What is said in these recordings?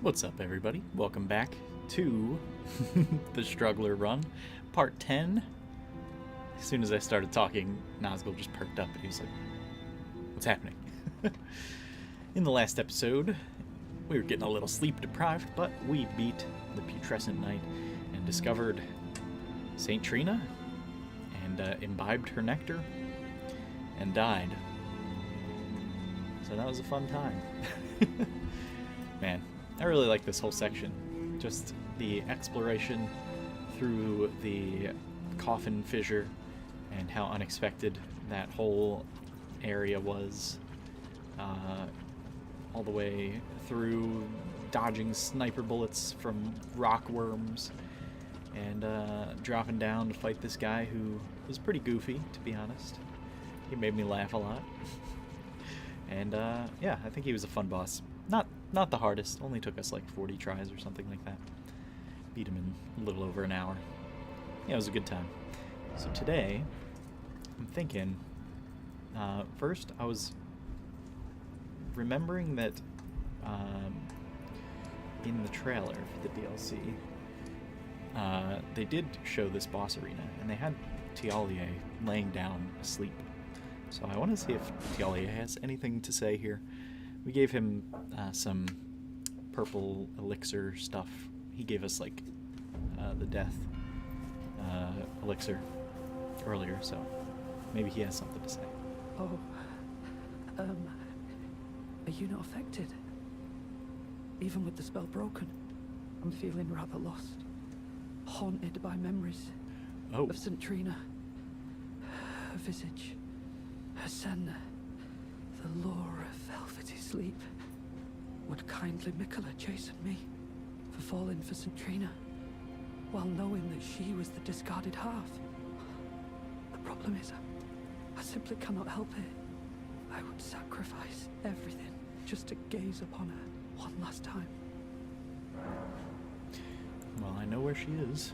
What's up, everybody? Welcome back to the Struggler Run, Part 10. As soon as I started talking, Nazgul just perked up and he was like, what's happening? In the last episode, we were getting a little sleep deprived, but we beat the Putrescent Knight and discovered St. Trina and imbibed her nectar and died. So that was a fun time. Man, I really like this whole section. Just the exploration through the coffin fissure and how unexpected that whole area was. All the way through dodging sniper bullets from rock worms and dropping down to fight this guy who was pretty goofy, to be honest. He made me laugh a lot. And yeah, I think he was a fun boss. Not the hardest, only took us like 40 tries or something like that. Beat him in a little over an hour. Yeah, it was a good time. So today, I'm thinking, first I was remembering that in the trailer for the DLC, they did show this boss arena, and they had Tialie laying down asleep. So I want to see if Tialie has anything to say here. We gave him some purple elixir stuff. He gave us like the death elixir earlier, so maybe he has something to say. Oh, are you not affected? Even with the spell broken, I'm feeling rather lost. Haunted by memories of St. Trina. Her visage, her senna, the lure of velvety sleep. Would kindly Mikola chasten me for falling for St. Trina, while knowing that she was the discarded half? The problem is, I simply cannot help it. I would sacrifice everything just to gaze upon her one last time. Well, I know where she is.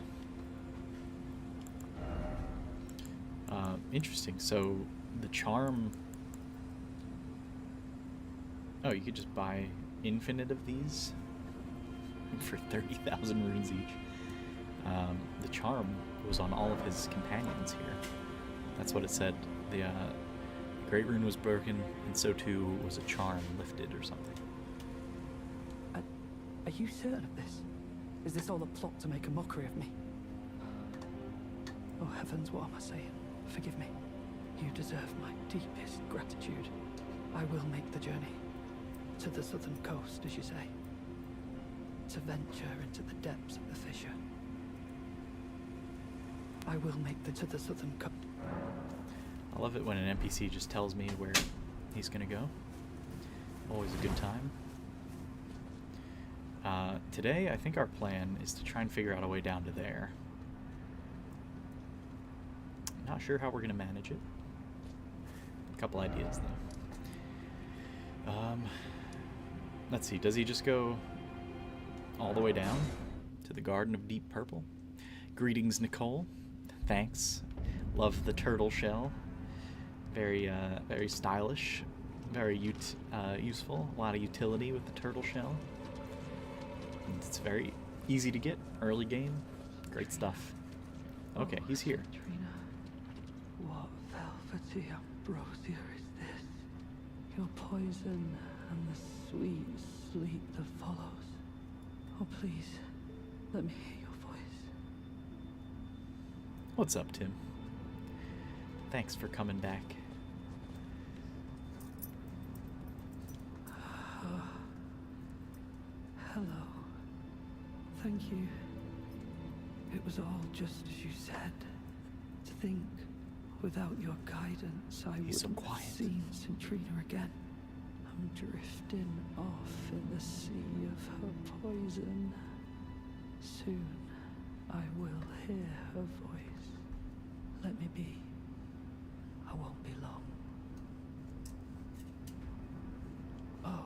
Interesting. So the charm... Oh, you could just buy infinite of these for 30,000 runes each. The charm was on all of his companions here. That's what it said. The Great Rune was broken, and so too was a charm lifted or something. Are you certain of this? Is this all a plot to make a mockery of me? Oh heavens, what am I saying? Forgive me. You deserve my deepest gratitude. I will make the journey. To the southern coast, as you say. To venture into the depths of the fissure. I will make to the southern coast. I love it when an NPC just tells me where he's gonna go. Always a good time. Today, I think our plan is to try and figure out a way down to there. Not sure how we're gonna manage it. A couple ideas, though. Let's see, does he just go all the way down to the Garden of Deep Purple? Greetings, Nicole. Thanks. Love the turtle shell. Very stylish. Very useful. A lot of utility with the turtle shell. And it's very easy to get. Early game. Great stuff. Okay, he's here. Trina, what velvety ambrosia is this? Your poison and the sweet sleep that follows. Oh, please, let me hear your voice. What's up, Tim? Thanks for coming back. Hello. Thank you. It was all just as you said. To think, without your guidance, I wouldn't have seen St. Trina again. I'm drifting off in the sea of her poison. Soon, I will hear her voice. Let me be. I won't be long. Oh,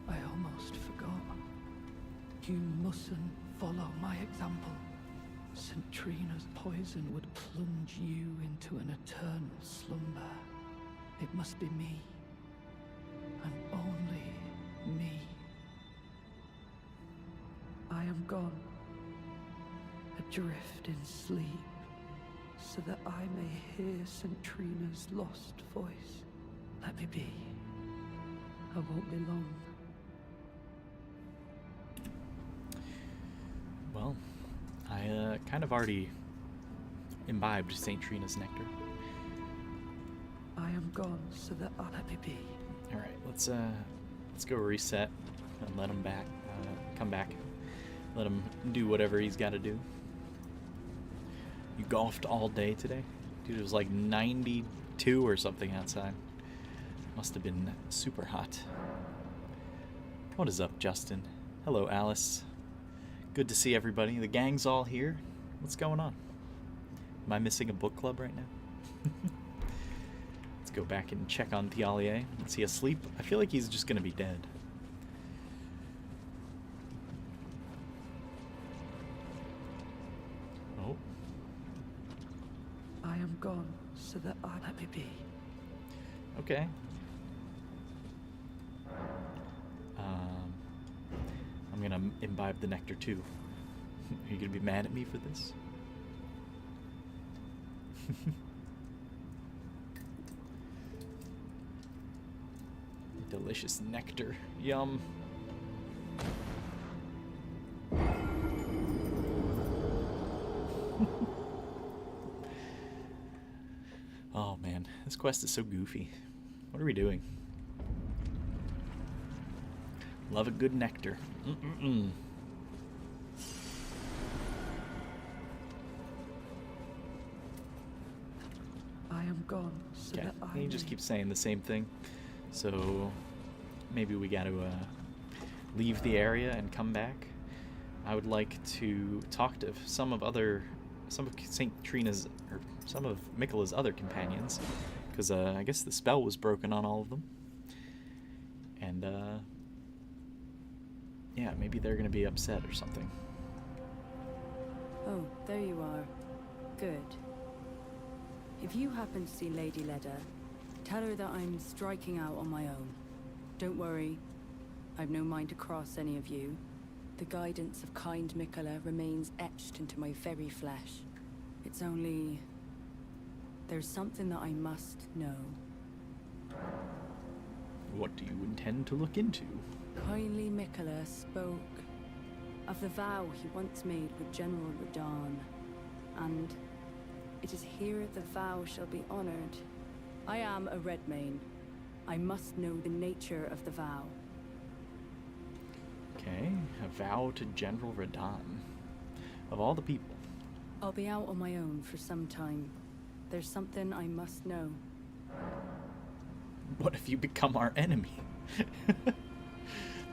I almost forgot. You mustn't follow my example. St. Trina's poison would plunge you into an eternal slumber. It must be me. And only me I am gone, adrift in sleep, so that I may hear St. Trina's lost voice. Let me be. I won't be long. Well, I kind of already imbibed St. Trina's nectar. I am gone, so that let me be. All right, let's go reset and let him come back. Let him do whatever he's got to do. You golfed all day today? Dude, it was like 92 or something outside. Must have been super hot. What is up, Justin? Hello, Alice. Good to see everybody. The gang's all here. What's going on? Am I missing a book club right now? Let's go back and check on Thialier. Is he asleep? I feel like he's just going to be dead. Oh. I am gone, so that I let me be. Okay. I'm gonna imbibe the nectar too. Are you gonna be mad at me for this? Delicious nectar. Yum. Oh man, this quest is so goofy. What are we doing? Love a good nectar. I am gone, so Okay, that I he just may- keeps saying the same thing. So maybe we got to leave the area and come back. I would like to talk to some of St. Trina's, or some of Miquella's other companions, because I guess the spell was broken on all of them. And yeah, maybe they're going to be upset or something. Oh, there you are. Good. If you happen to see Lady Leda, tell her that I'm striking out on my own. Don't worry, I've no mind to cross any of you. The guidance of kind Miquella remains etched into my very flesh. It's only... there's something that I must know. What do you intend to look into? Kindly Miquella spoke of the vow he once made with General Radahn, and it is here the vow shall be honored. I am a Redmane. I must know the nature of the vow. Okay, a vow to General Radahn. Of all the people. I'll be out on my own for some time. There's something I must know. What if you become our enemy?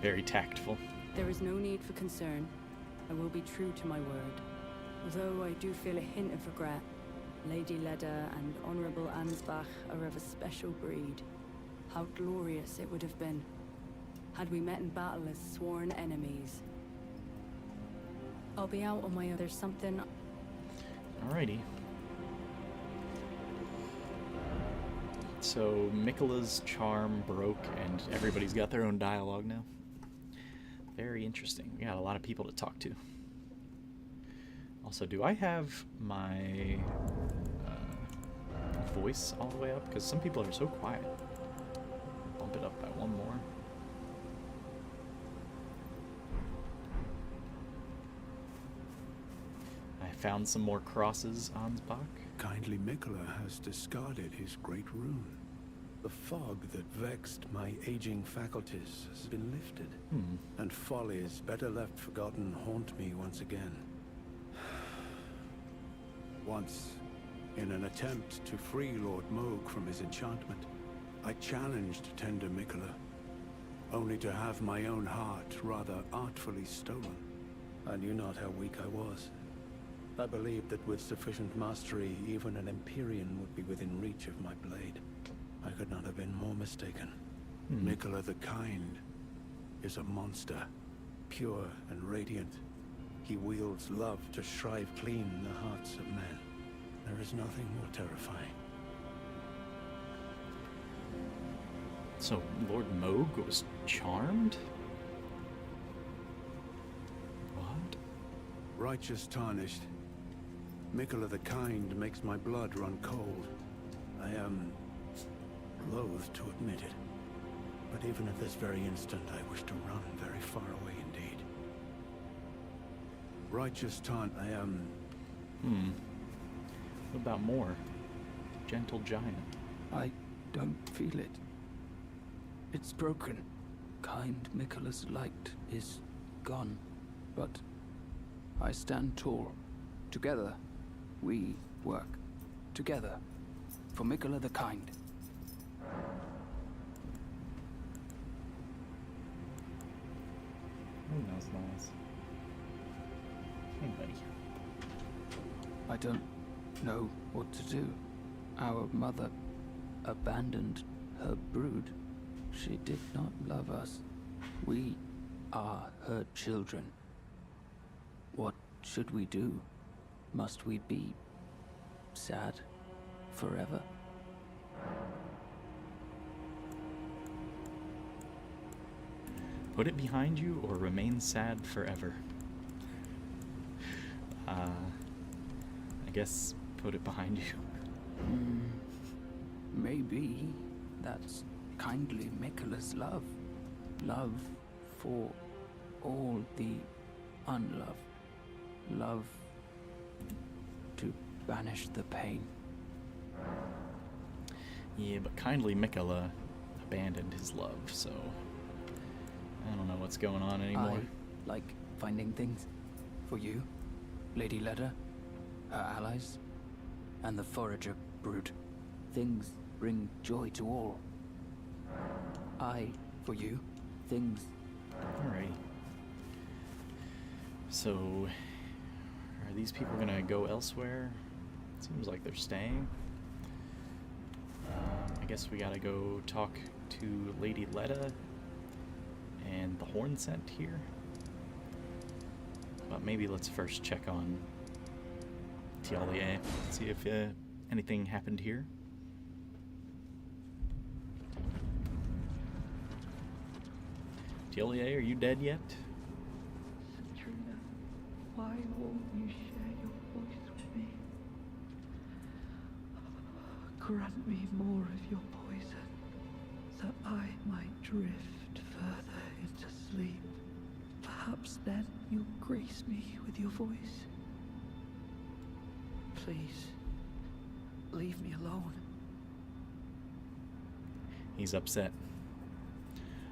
Very tactful. There is no need for concern. I will be true to my word. Although I do feel a hint of regret. Lady Leda and Honorable Ansbach are of a special breed. How glorious it would have been had we met in battle as sworn enemies. I'll be out on my own. There's something... Alrighty. So, Miquella's charm broke, and everybody's got their own dialogue now. Very interesting. We got a lot of people to talk to. Also, do I have my voice all the way up? Because some people are so quiet. Bump it up by one more. I found some more crosses, Ansbach. Kindly Miquella has discarded his great rune. The fog that vexed my aging faculties has been lifted, and follies better left forgotten haunt me once again. Once, in an attempt to free Lord Moog from his enchantment, I challenged tender Miquella, only to have my own heart rather artfully stolen. I knew not how weak I was. I believed that with sufficient mastery, even an Empyrean would be within reach of my blade. I could not have been more mistaken. Miquella the Kind is a monster, pure and radiant. He wields love to shrive clean the hearts of men. There is nothing more terrifying. So, Lord Moog was charmed? What? Righteous tarnished. Mikola the Kind makes my blood run cold. I am loath to admit it. But even at this very instant, I wish to run very far away indeed. Righteous I am... What about more? Gentle giant. I don't feel it. It's broken. Kind Mikola's light is gone. But I stand tall. Together, we work. Together. For Mikola the Kind. Ooh, that was nice. Hey, buddy. I don't know what to do. Our mother abandoned her brood. She did not love us. We are her children. What should we do? Must we be sad forever? Put it behind you or remain sad forever. I guess put it behind you. Maybe that's kindly Mikola's love. Love for all the unloved. Love to banish the pain. Yeah, but kindly Mikola abandoned his love, so I don't know what's going on anymore. I like finding things for you, Lady Leda, her allies, and the Forager brood. Things bring joy to all. For you, things. Alright. So, are these people gonna go elsewhere? Seems like they're staying. I guess we gotta go talk to Lady Leda and the horn scent here. But maybe let's first check on Tialia, see if anything happened here. Tialia, are you dead yet? Trina, why won't you share your voice with me? Grant me more of your poison, that I might drift further into sleep. Perhaps then you'll grace me with your voice. Please, leave me alone. He's upset.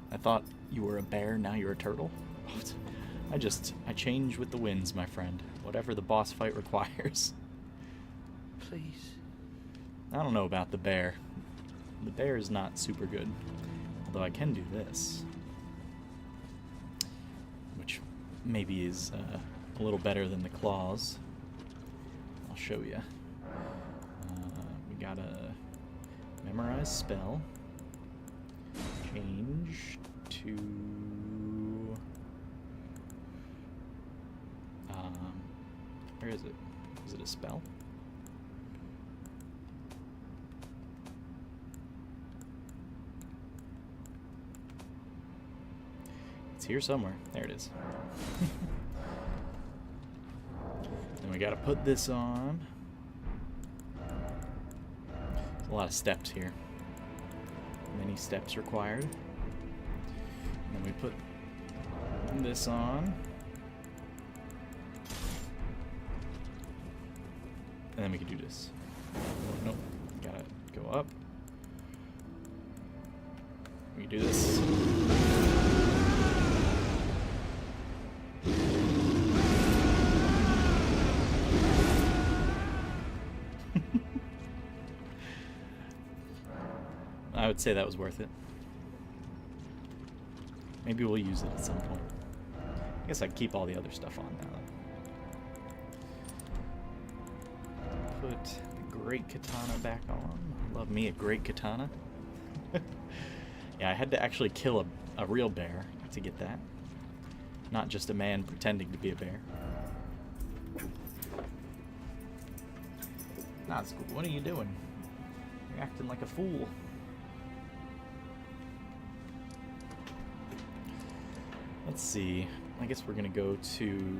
I thought you were a bear, now you're a turtle? I change with the winds, my friend. Whatever the boss fight requires. Please. I don't know about the bear. The bear is not super good. Although I can do this. Which maybe is a little better than the claws. I'll show you. We got a memorize spell. Change to... where is it? Is it a spell? It's here somewhere. There it is. Then we gotta put this on. There's a lot of steps here. Many steps required. And then we put this on. And then we can do this. Nope. Gotta go up. We can do this. I would say that was worth it. Maybe we'll use it at some point. I guess I'd keep all the other stuff on now. Put the great katana back on. Love me a great katana. Yeah, I had to actually kill a real bear to get that. Not just a man pretending to be a bear. Nazgul, what are you doing? You're acting like a fool. Let's see. I guess we're gonna go to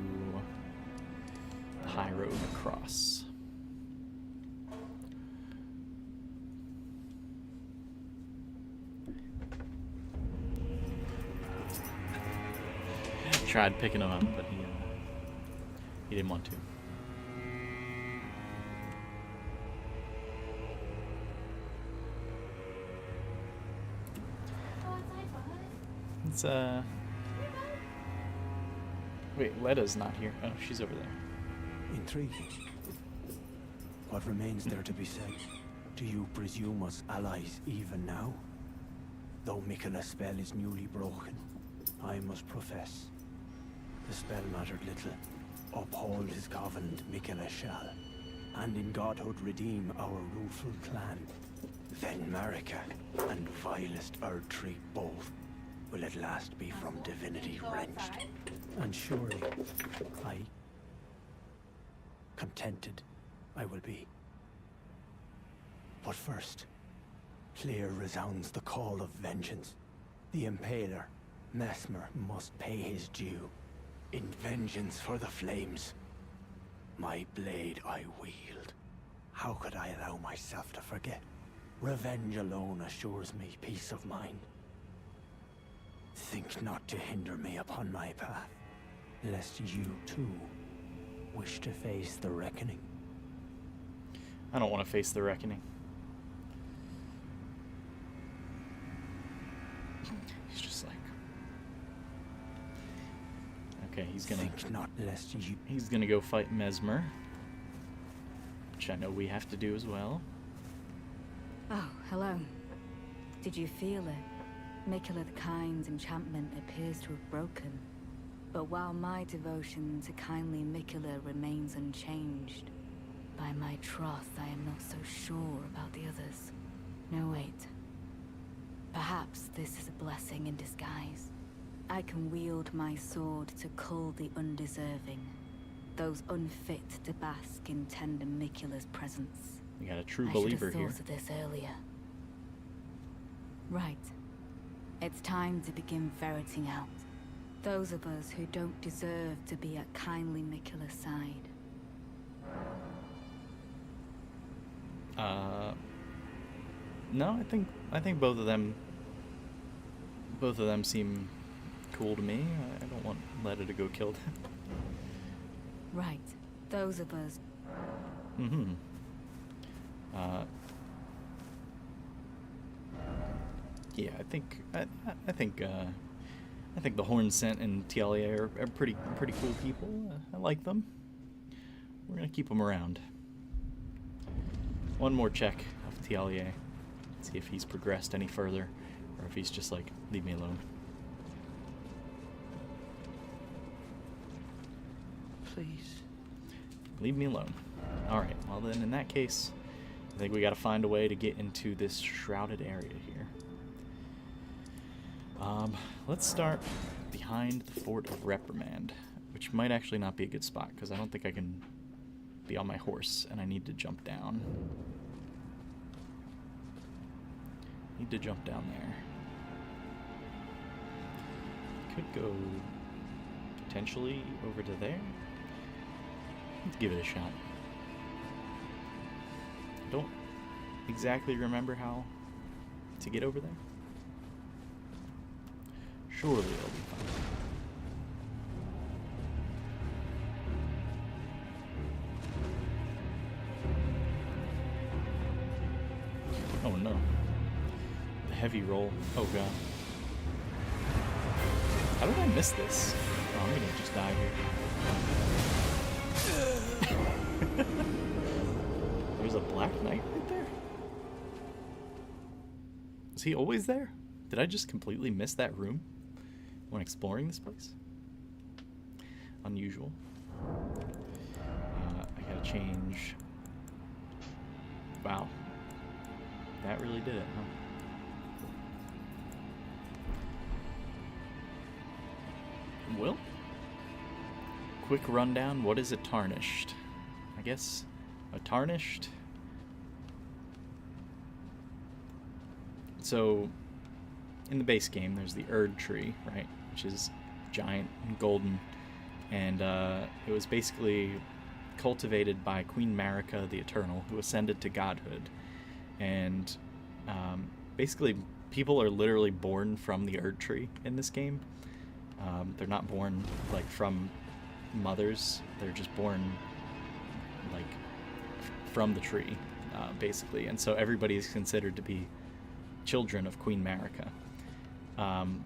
high road across. Tried picking him up, but he didn't want to. It's wait, Leda's not here. Oh, she's over there. Intriguing. What remains there to be said? Do you presume us allies even now? Though Miquella's spell is newly broken, I must profess, the spell mattered little. Uphold his covenant, Miquella shall, and in godhood redeem our rueful clan. Then Marika and vilest Erdtree both will at last be from divinity wrenched. And surely, contented I will be. But first, clear resounds the call of vengeance. The Impaler, Mesmer, must pay his due. In vengeance for the flames, my blade I wield. How could I allow myself to forget? Revenge alone assures me peace of mind. Think not to hinder me upon my path, lest you too wish to face the reckoning. I don't want to face the reckoning. He's just like, okay, he's gonna. Think not lest you. He's gonna go fight Mesmer, which I know we have to do as well. Oh, hello. Did you feel it? Miquella the Kind's enchantment appears to have broken. But while my devotion to kindly Miquella remains unchanged, by my troth I am not so sure about the others. No, wait. Perhaps this is a blessing in disguise. I can wield my sword to cull the undeserving, those unfit to bask in tender Miquella's presence. We got a true I believer should here. have thought of this earlier. Right. It's time to begin ferreting out those of us who don't deserve to be at kindly Miquella's side. No, I think both of them seem cool to me. I don't want Leda to go kill them. Right. Those of us. Mm-hmm. Yeah, I think the Hornsent and Tialia are pretty cool people. I like them. We're gonna keep them around. One more check of Tialia. See if he's progressed any further, or if he's just like, leave me alone. Please. Leave me alone. Alright, well then in that case, I think we gotta find a way to get into this shrouded area here. Let's start behind the Fort of Reprimand, which might actually not be a good spot, because I don't think I can be on my horse, and I need to jump down. Need to jump down there. Could go potentially over to there. Let's give it a shot. I don't exactly remember how to get over there. Surely it'll be fine. Oh no. The heavy roll. Oh god. How did I miss this? Oh, I'm gonna just die here. There's a Black Knight right there? Is he always there? Did I just completely miss that room when exploring this place? Unusual. I gotta change. Wow. That really did it, huh? Well, quick rundown. What is a tarnished? I guess a tarnished. So, in the base game, there's the Erdtree, right? Which is giant and golden. And it was basically cultivated by Queen Marika the Eternal, who ascended to godhood. And basically, people are literally born from the Erdtree in this game. They're not born like from mothers. They're just born like from the tree, basically. And so everybody is considered to be children of Queen Marika.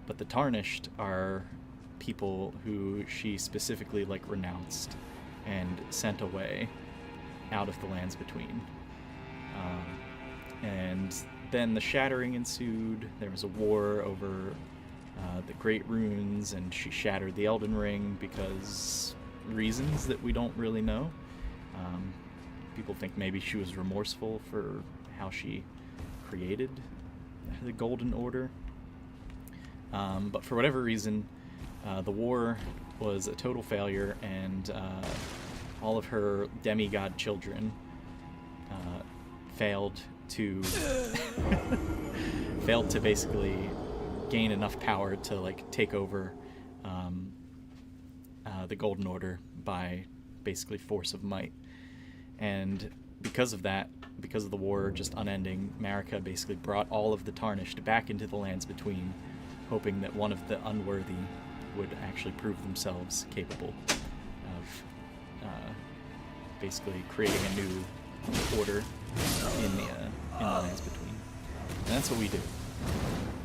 But the Tarnished are people who she specifically like renounced and sent away out of the lands between. And then the shattering ensued. There was a war over the Great Runes, and she shattered the Elden Ring because reasons that we don't really know. People think maybe she was remorseful for how she created the Golden Order. But for whatever reason, the war was a total failure, and all of her demigod children failed to basically gain enough power to like take over the Golden Order by basically force of might. And because of that, because of the war just unending, Marika basically brought all of the Tarnished back into the lands between, hoping that one of the unworthy would actually prove themselves capable of basically creating a new order in the lands between. And that's what we do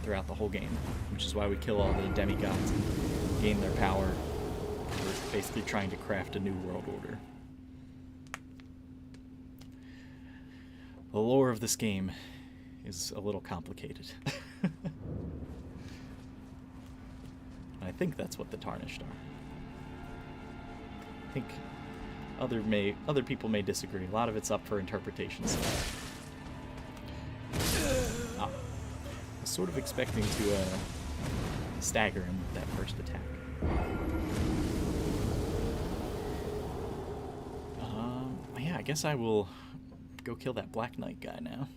throughout the whole game, which is why we kill all the demigods and gain their power. We're basically trying to craft a new world order. The lore of this game is a little complicated. I think that's what the Tarnished are. I think other people may disagree. A lot of it's up for interpretation. So. I was sort of expecting to stagger him with that first attack. Yeah, I guess I will go kill that Black Knight guy now.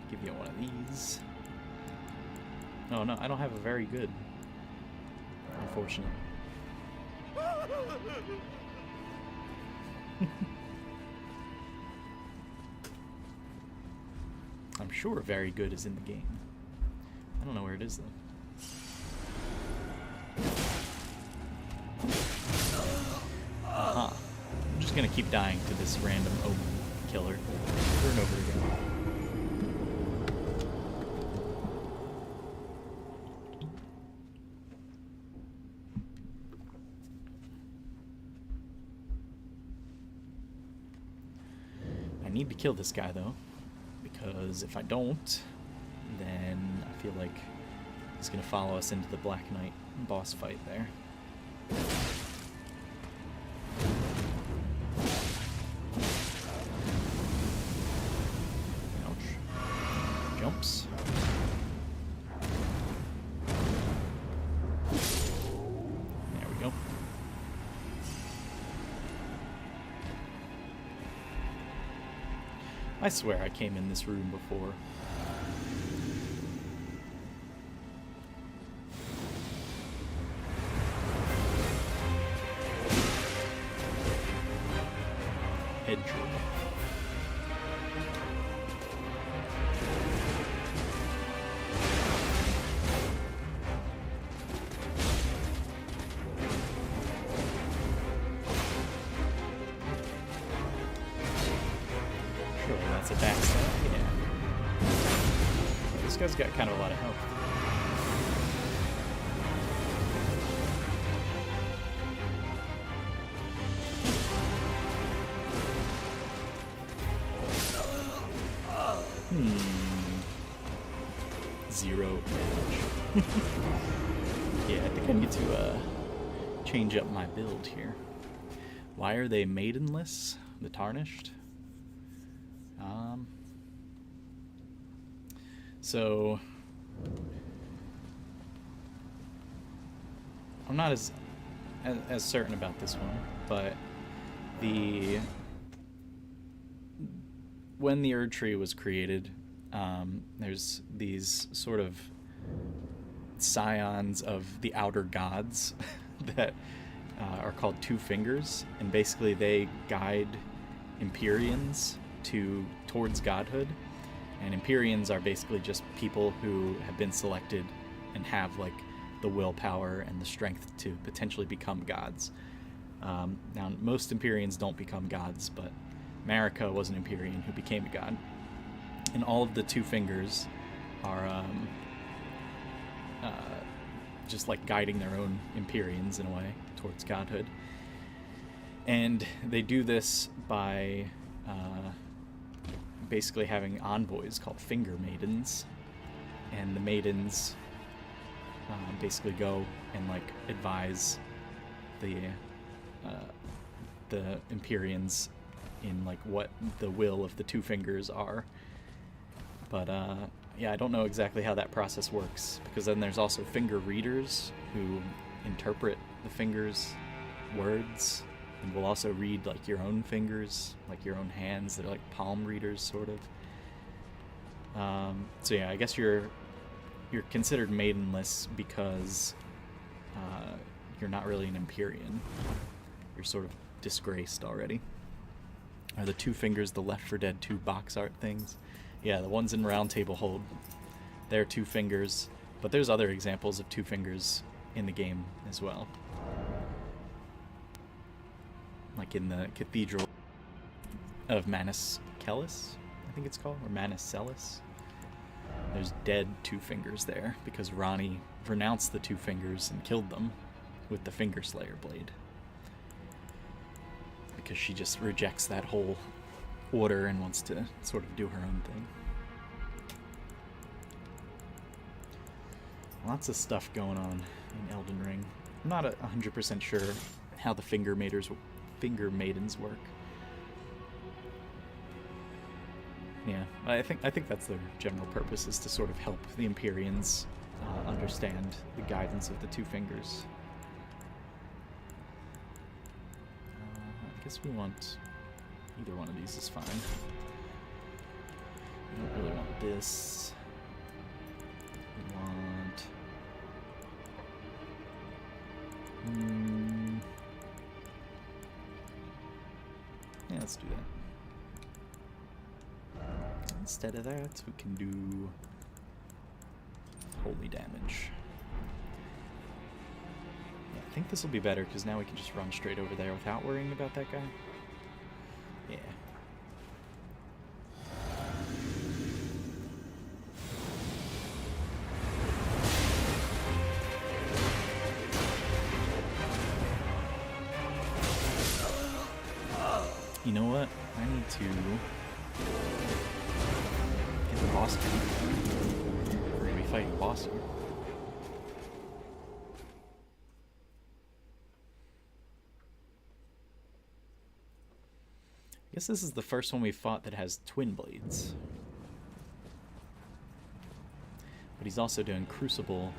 Give you one of these. Oh no, I don't have a very good, unfortunately. I'm sure very good is in the game. I don't know where it is though. I'm just gonna keep dying to this random omen killer over and over again. I need to kill this guy though, because if I don't, then I feel like he's gonna follow us into the Black Knight boss fight there. Ouch. Jumps. There we go. I swear I came in this room before. Erdtree. Surely that's a backstab, yeah. This guy's got kind of a lot of health. Zero damage. Yeah, I think I need to change up my build here. Why are they maidenless? The Tarnished? So I'm not as certain about this one, but when the Erdtree was created, There's these sort of scions of the outer gods that are called Two Fingers, and basically they guide Empyreans towards godhood. And Empyreans are basically just people who have been selected and have like the willpower and the strength to potentially become gods. Now, most Empyreans don't become gods, but Marika was an Empyrean who became a god. And all of the Two Fingers are just like guiding their own Empyreans in a way towards godhood. And they do this by basically having envoys called Finger Maidens. And the maidens basically go and like advise the Empyreans in like what the will of the Two Fingers are. But yeah, I don't know exactly how that process works, because then there's also finger readers who interpret the fingers' words and will also read like your own fingers, like your own hands. They're like palm readers, sort of. So yeah, I guess you're considered maidenless because you're not really an Empyrean. You're sort of disgraced already. Are the Two Fingers the Left 4 Dead 2 box art things? Yeah, the ones in Round Table Hold. They're Two Fingers, but there's other examples of Two Fingers in the game as well. Like in the Cathedral of Manus Celis, I think it's called, or Manus Celis. There's dead Two Fingers there because Ronnie renounced the Two Fingers and killed them with the Finger Slayer blade. Because she just rejects that whole order and wants to sort of do her own thing. Lots of stuff going on in Elden Ring. I'm not 100% sure how the Finger Maidens work. Yeah, I think that's their general purpose, is to sort of help the Empyreans understand the guidance of the Two Fingers. I guess we want either one of these is fine. We don't really want this. We want... yeah, let's do that. Instead of that, we can do holy damage. Yeah, I think this will be better, because now we can just run straight over there without worrying about that guy. Yeah. You know what? I need to get the boss beat. We're gonna be fighting a boss here. I guess this is the first one we've fought that has twin blades. But he's also doing crucible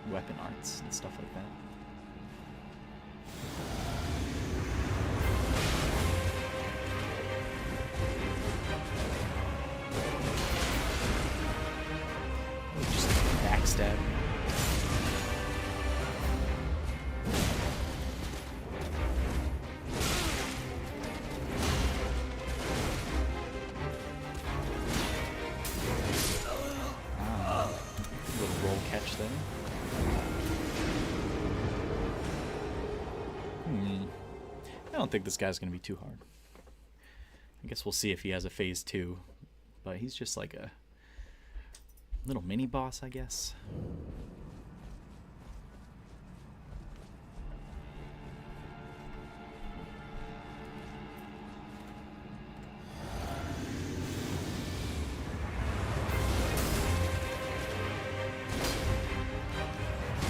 weapon arts and stuff like that. Just backstab. I don't think this guy's going to be too hard. I guess we'll see if he has a phase 2. But he's just like a little mini boss, I guess.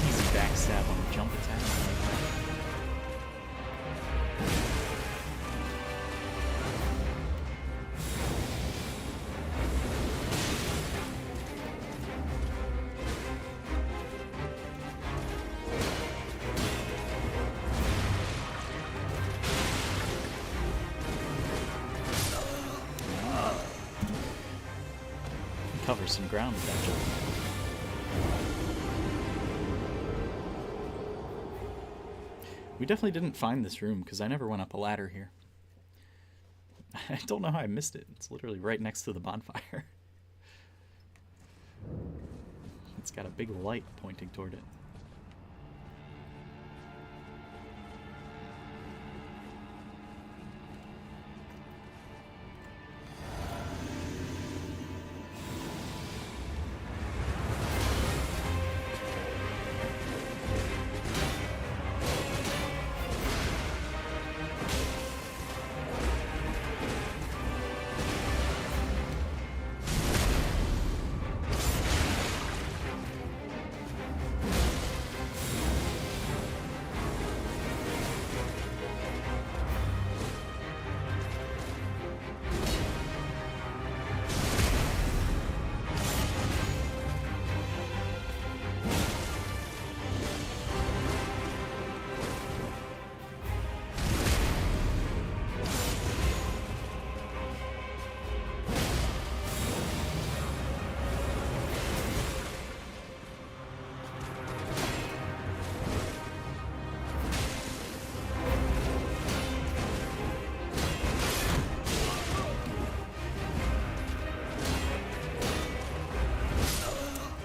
Easy backstab on the jump attack. cover some ground with that jump. We definitely didn't find this room because I never went up a ladder here. I don't know how I missed it. It's literally right next to the bonfire. It's got a big light pointing toward it.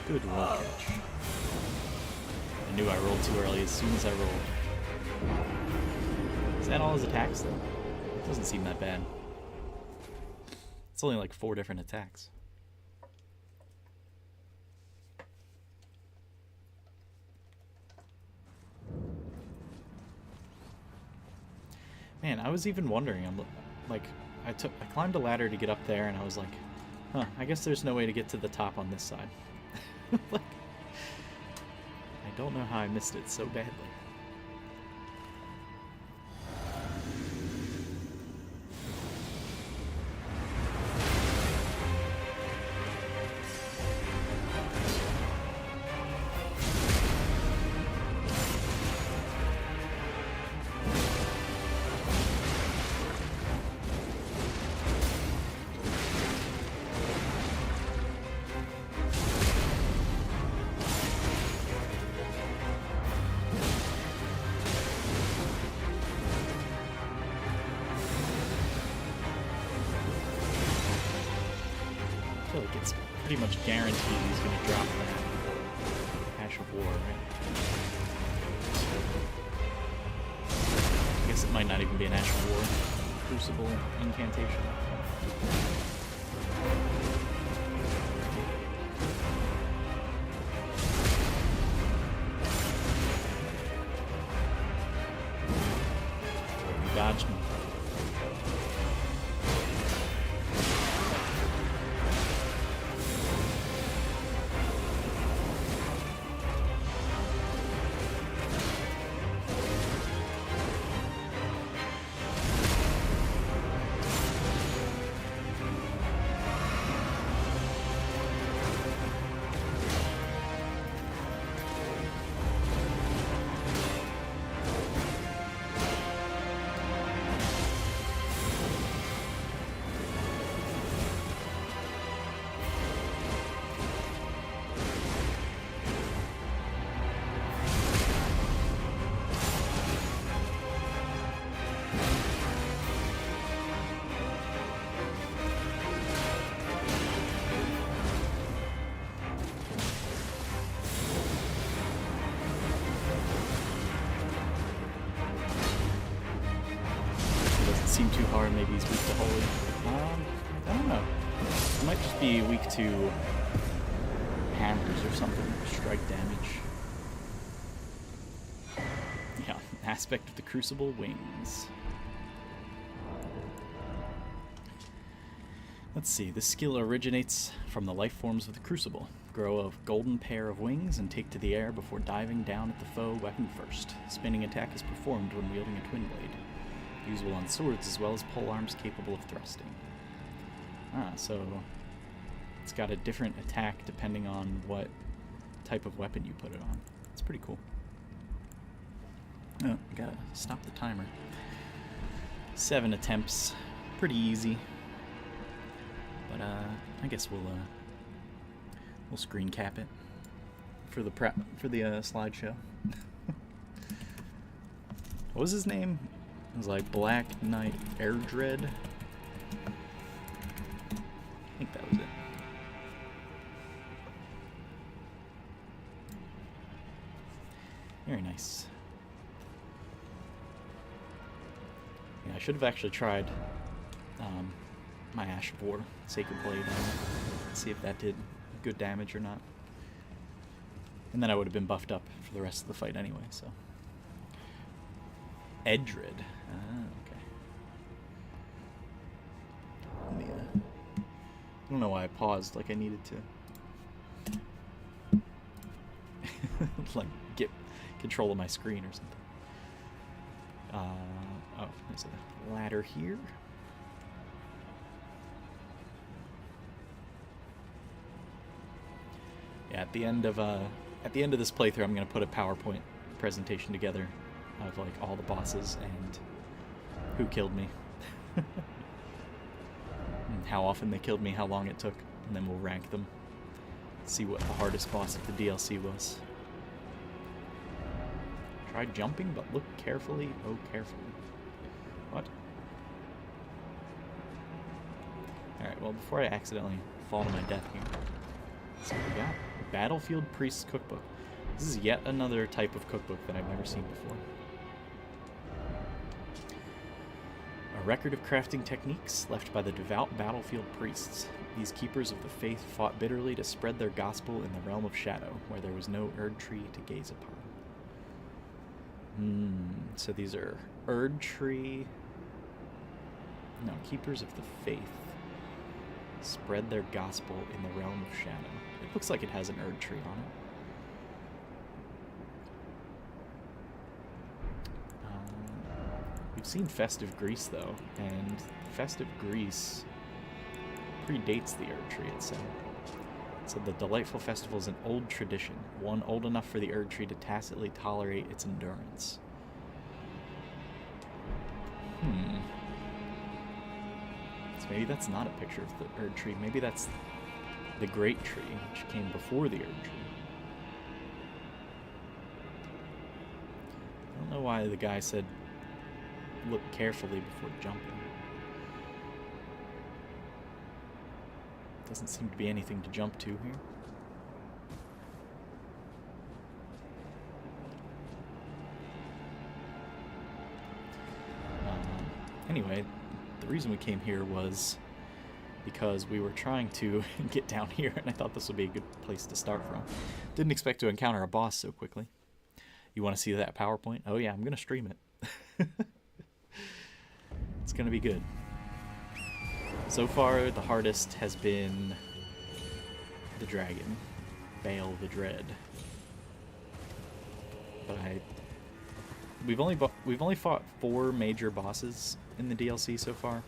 Good roll catch. I knew I rolled too early as soon as I rolled. Is that all his attacks, though? It doesn't seem that bad. It's only like 4 different attacks. Man, I was even wondering, I climbed a ladder to get up there, and I was like, huh, I guess there's no way to get to the top on this side. Like, I don't know how I missed it so badly. I feel like it's pretty much guaranteed he's going to drop that Ash of War, right? I guess it might not even be an Ash of War. Crucible incantation. You dodged me. Seem too hard, maybe he's weak to holy. I don't know. It might just be weak to hammers or something, strike damage. Yeah, aspect of the Crucible wings. Let's see, this skill originates from the life forms of the Crucible. Grow a golden pair of wings and take to the air before diving down at the foe weapon first. Spinning attack is performed when wielding a twin blade. Usable on swords as well as polearms capable of thrusting. So it's got a different attack depending on what type of weapon you put it on. It's pretty cool. Oh, gotta stop the timer. 7 attempts. Pretty easy. But I guess we'll We'll screen cap it for the slideshow. What was his name? It was like Black Knight Erdtree. I think that was it. Very nice. Yeah, I should have actually tried my Ash of War, Sacred Blade, and see if that did good damage or not. And then I would have been buffed up for the rest of the fight anyway, so. Erdtree. Ah, okay. I don't know why I paused like I needed to. Like, get control of my screen or something. Oh, there's a ladder here. Yeah, at the end of this playthrough, I'm gonna put a PowerPoint presentation together of like all the bosses and who killed me, and how often they killed me, how long it took, and then we'll rank them. See what the hardest boss of the DLC was. Try jumping, but look carefully. Oh, carefully. What? Alright, well, before I accidentally fall to my death here. So we got Battlefield Priest's Cookbook. This is yet another type of cookbook that I've never seen before. A record of crafting techniques left by the devout battlefield priests. These keepers of the faith fought bitterly to spread their gospel in the realm of shadow, where there was no Erdtree to gaze upon. So these are Erdtree. No, keepers of the faith spread their gospel in the realm of shadow. It looks like it has an Erdtree on it. We've seen Festive Greece, though, and Festive Greece predates the Erdtree itself. So the delightful festival is an old tradition, one old enough for the Erdtree to tacitly tolerate its endurance. So maybe that's not a picture of the Erdtree. Maybe that's the Great Tree, which came before the Erdtree. I don't know why the guy said look carefully before jumping. Doesn't seem to be anything to jump to here. Anyway, the reason we came here was because we were trying to get down here, and I thought this would be a good place to start from. Didn't expect to encounter a boss so quickly. You want to see that PowerPoint? Oh yeah, I'm going to stream it. It's going to be good. So far, the hardest has been the dragon, Baal the Dread. But we've only fought 4 major bosses in the DLC so far,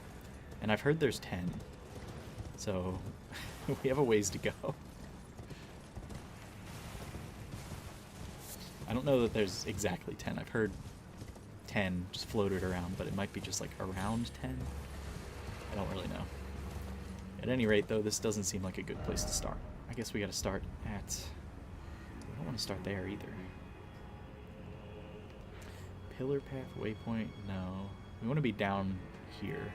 and I've heard there's 10. So we have a ways to go. I don't know that there's exactly 10. I've heard 10 just floated around, but it might be just like around 10. I don't really know. At any rate, though, this doesn't seem like a good place to start. I guess we gotta start at... We don't want to start there either. Pillar path, waypoint, no. We want to be down here.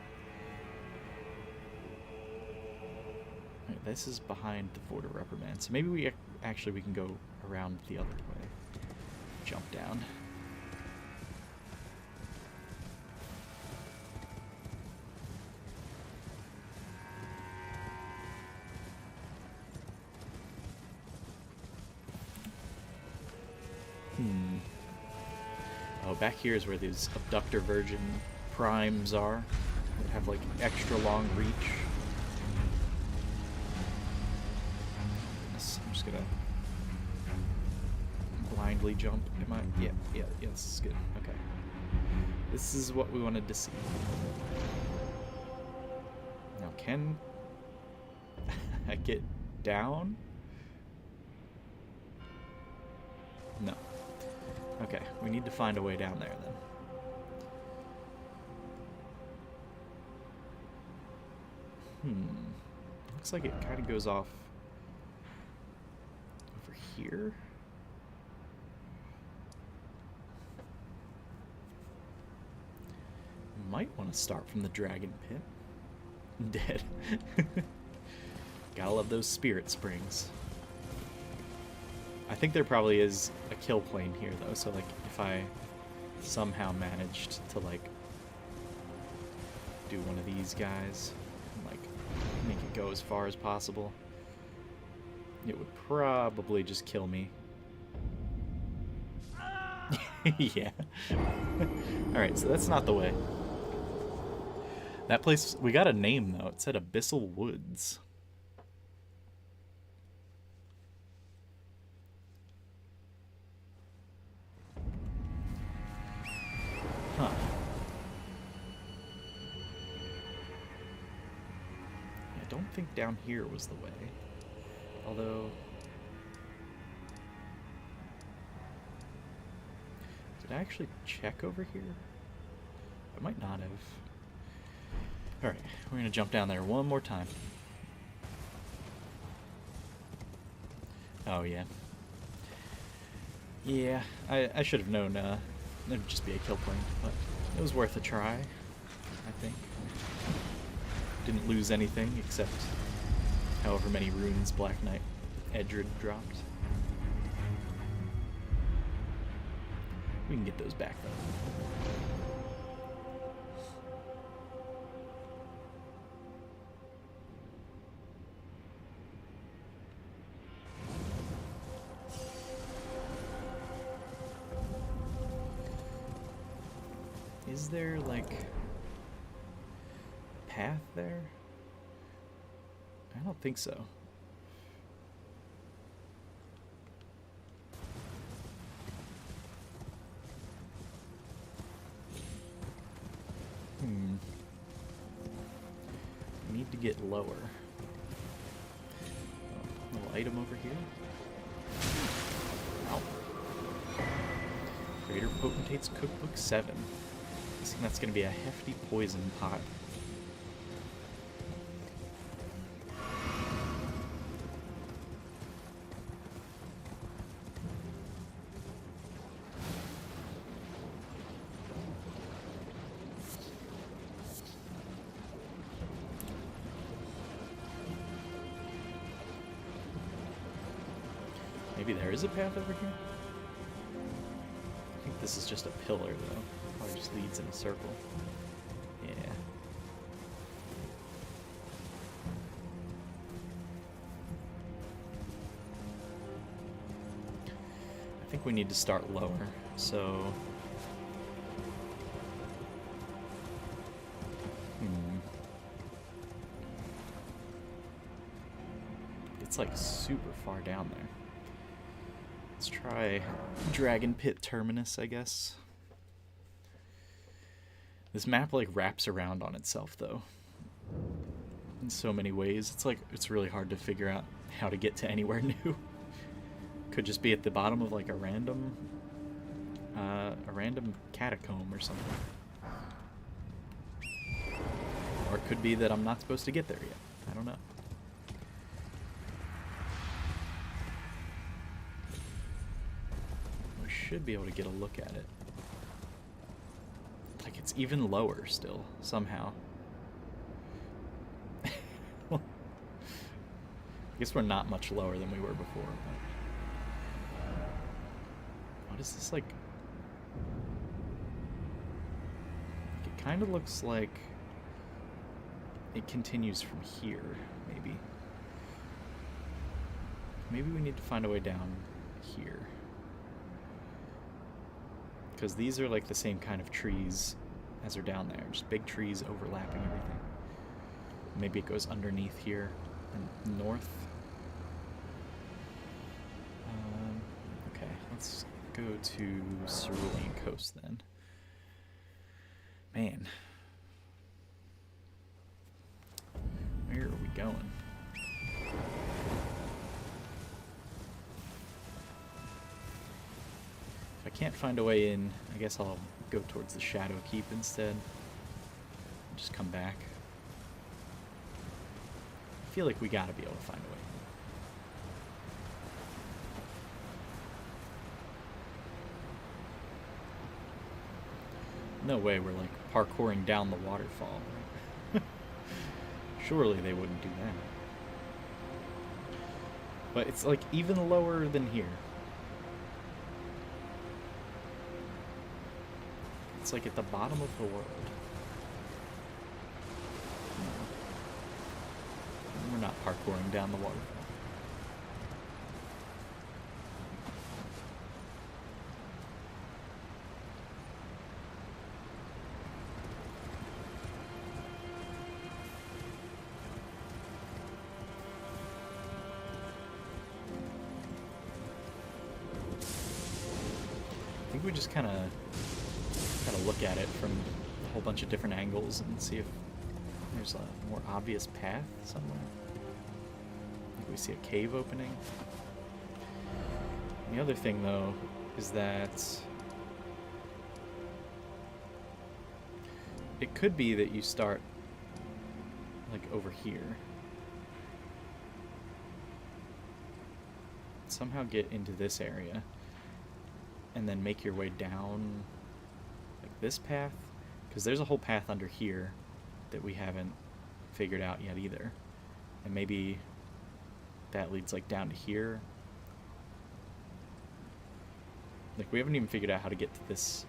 Right, this is behind the Fort of Reprimand, so maybe we can go around the other way. Jump down. Oh, back here is where these abductor virgin primes are. That have like extra long reach. Goodness, I'm just gonna blindly jump. Am I? Yeah, this is good. Okay. This is what we wanted to see. Now, can I get down? No. Okay, we need to find a way down there then. Looks like it kind of goes off here? Might want to start from the dragon pit. Dead. Gotta love those spirit springs. I think there probably is a kill plane here, though, so, like, if I somehow managed to, like, do one of these guys and, like, make it go as far as possible, it would probably just kill me. Yeah. Alright, so that's not the way. That place, we got a name, though. It said Abyssal Woods. Huh. I don't think down here was the way. Although... did I actually check over here? I might not have. Alright, we're gonna jump down there one more time. Oh, yeah. Yeah, I should have known there'd just be a kill plane, but it was worth a try, I think. Didn't lose anything except however many runes Black Knight Erdtree dropped. We can get those back, though. Is there, like, a path there? I don't think so. We need to get lower. Oh, little item over here. Ow. Greater Potentate's Cookbook 7. I think that's going to be a hefty poison pot. Maybe there is a path over here? I think this is just a pillar, though. Probably just leads in a circle. Yeah. I think we need to start lower, so... It's like super far down there. Let's try Dragon Pit Terminus, I guess. This map, like, wraps around on itself, though. In so many ways. It's like, it's really hard to figure out how to get to anywhere new. Could just be at the bottom of, like, a random catacomb or something. Or it could be that I'm not supposed to get there yet. I don't know. Should be able to get a look at it. Like, it's even lower still, somehow. I guess we're not much lower than we were before, but... What is this, like... It kind of looks like... it continues from here, maybe. Maybe we need to find a way down here. Because these are like the same kind of trees as are down there. Just big trees overlapping everything. Maybe it goes underneath here and north. Okay, let's go to Cerulean Coast then. Man. Where are we going? If I can't find a way in, I guess I'll go towards the Shadow Keep instead. Just come back. I feel like we gotta be able to find a way. No way we're like parkouring down the waterfall. Surely they wouldn't do that. But it's like even lower than here. It's like at the bottom of the world. No. We're not parkouring down the waterfall. I think we just kind of look at it from a whole bunch of different angles and see if there's a more obvious path somewhere. Like we see a cave opening. And the other thing, though, is that it could be that you start like over here. Somehow get into this area and then make your way down like this path, because there's a whole path under here that we haven't figured out yet either, and maybe that leads like down to here. Like we haven't even figured out how to get to this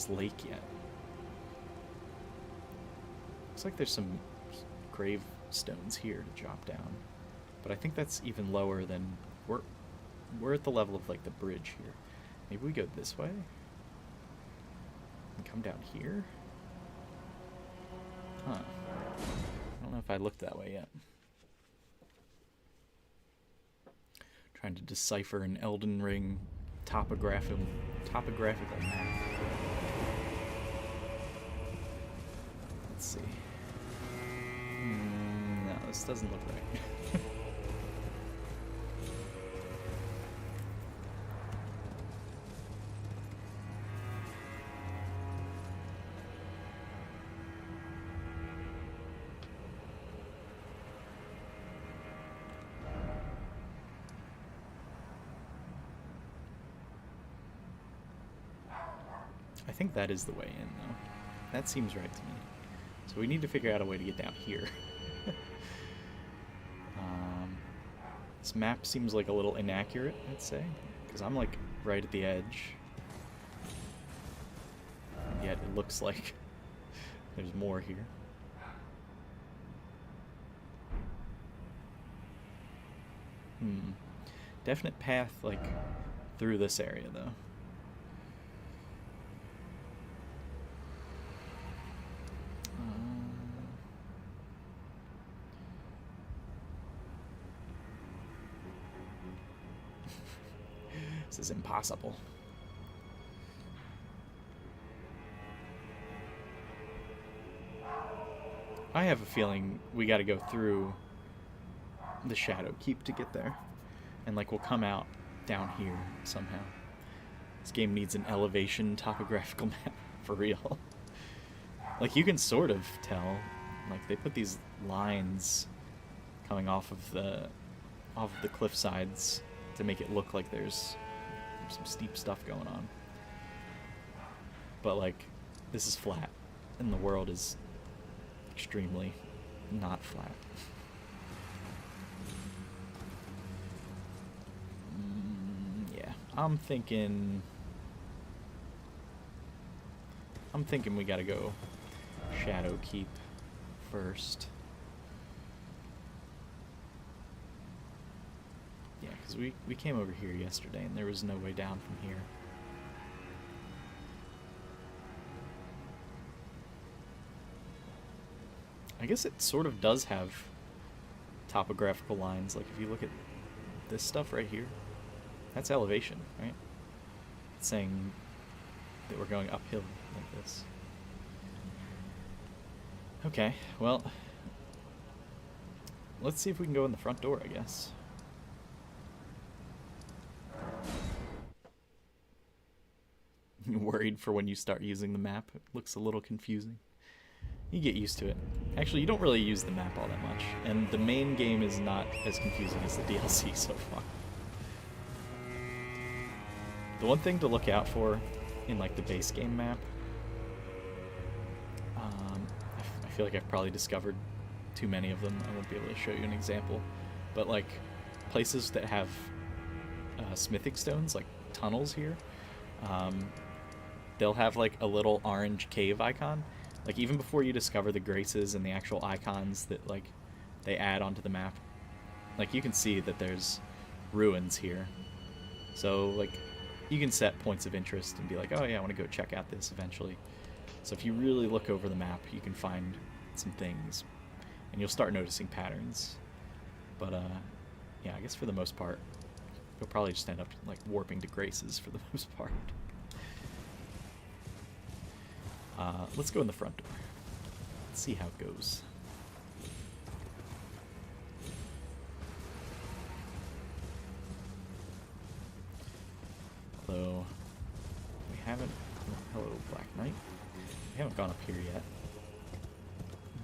lake yet. Looks like there's some gravestones here to drop down, but I think that's even lower than we're at the level of like the bridge here. Maybe we go this way and come down here. Huh. I don't know if I looked that way yet. Trying to decipher an Elden Ring topographical map. Let's see. No, this doesn't look right. I think that is the way in, though. That seems right to me. So we need to figure out a way to get down here. This map seems like a little inaccurate, I'd say, because I'm like right at the edge. And yet it looks like there's more here. Definite path, like, through this area, though. This is impossible. I have a feeling we gotta go through the Shadow Keep to get there. And like we'll come out down here somehow. This game needs an elevation topographical map for real. Like you can sort of tell. Like they put these lines coming off of the cliff sides to make it look like there's some steep stuff going on. But like this is flat and the world is extremely not flat. Yeah, I'm thinking we gotta go Shadow Keep first. Yeah, because we came over here yesterday and there was no way down from here. I guess it sort of does have topographical lines. Like if you look at this stuff right here, that's elevation, right? It's saying that we're going uphill like this. Okay, well, let's see if we can go in the front door, I guess. You're worried for when you start using the map? It looks a little confusing. You get used to it. Actually, you don't really use the map all that much, and the main game is not as confusing as the DLC so far. The one thing to look out for in like the base game map, I feel like I've probably discovered too many of them. I won't be able to show you an example, but like places that have smithing stones, like tunnels here, they'll have like a little orange cave icon. Like even before you discover the graces and the actual icons that like they add onto the map, like you can see that there's ruins here. So like you can set points of interest and be like, oh yeah, I want to go check out this eventually. So if you really look over the map, you can find some things and you'll start noticing patterns. But yeah, I guess for the most part, you'll probably just end up like warping to graces for the most part. Let's go in the front door. Let's see how it goes. Although we haven't. Oh, hello, Black Knight. We haven't gone up here yet.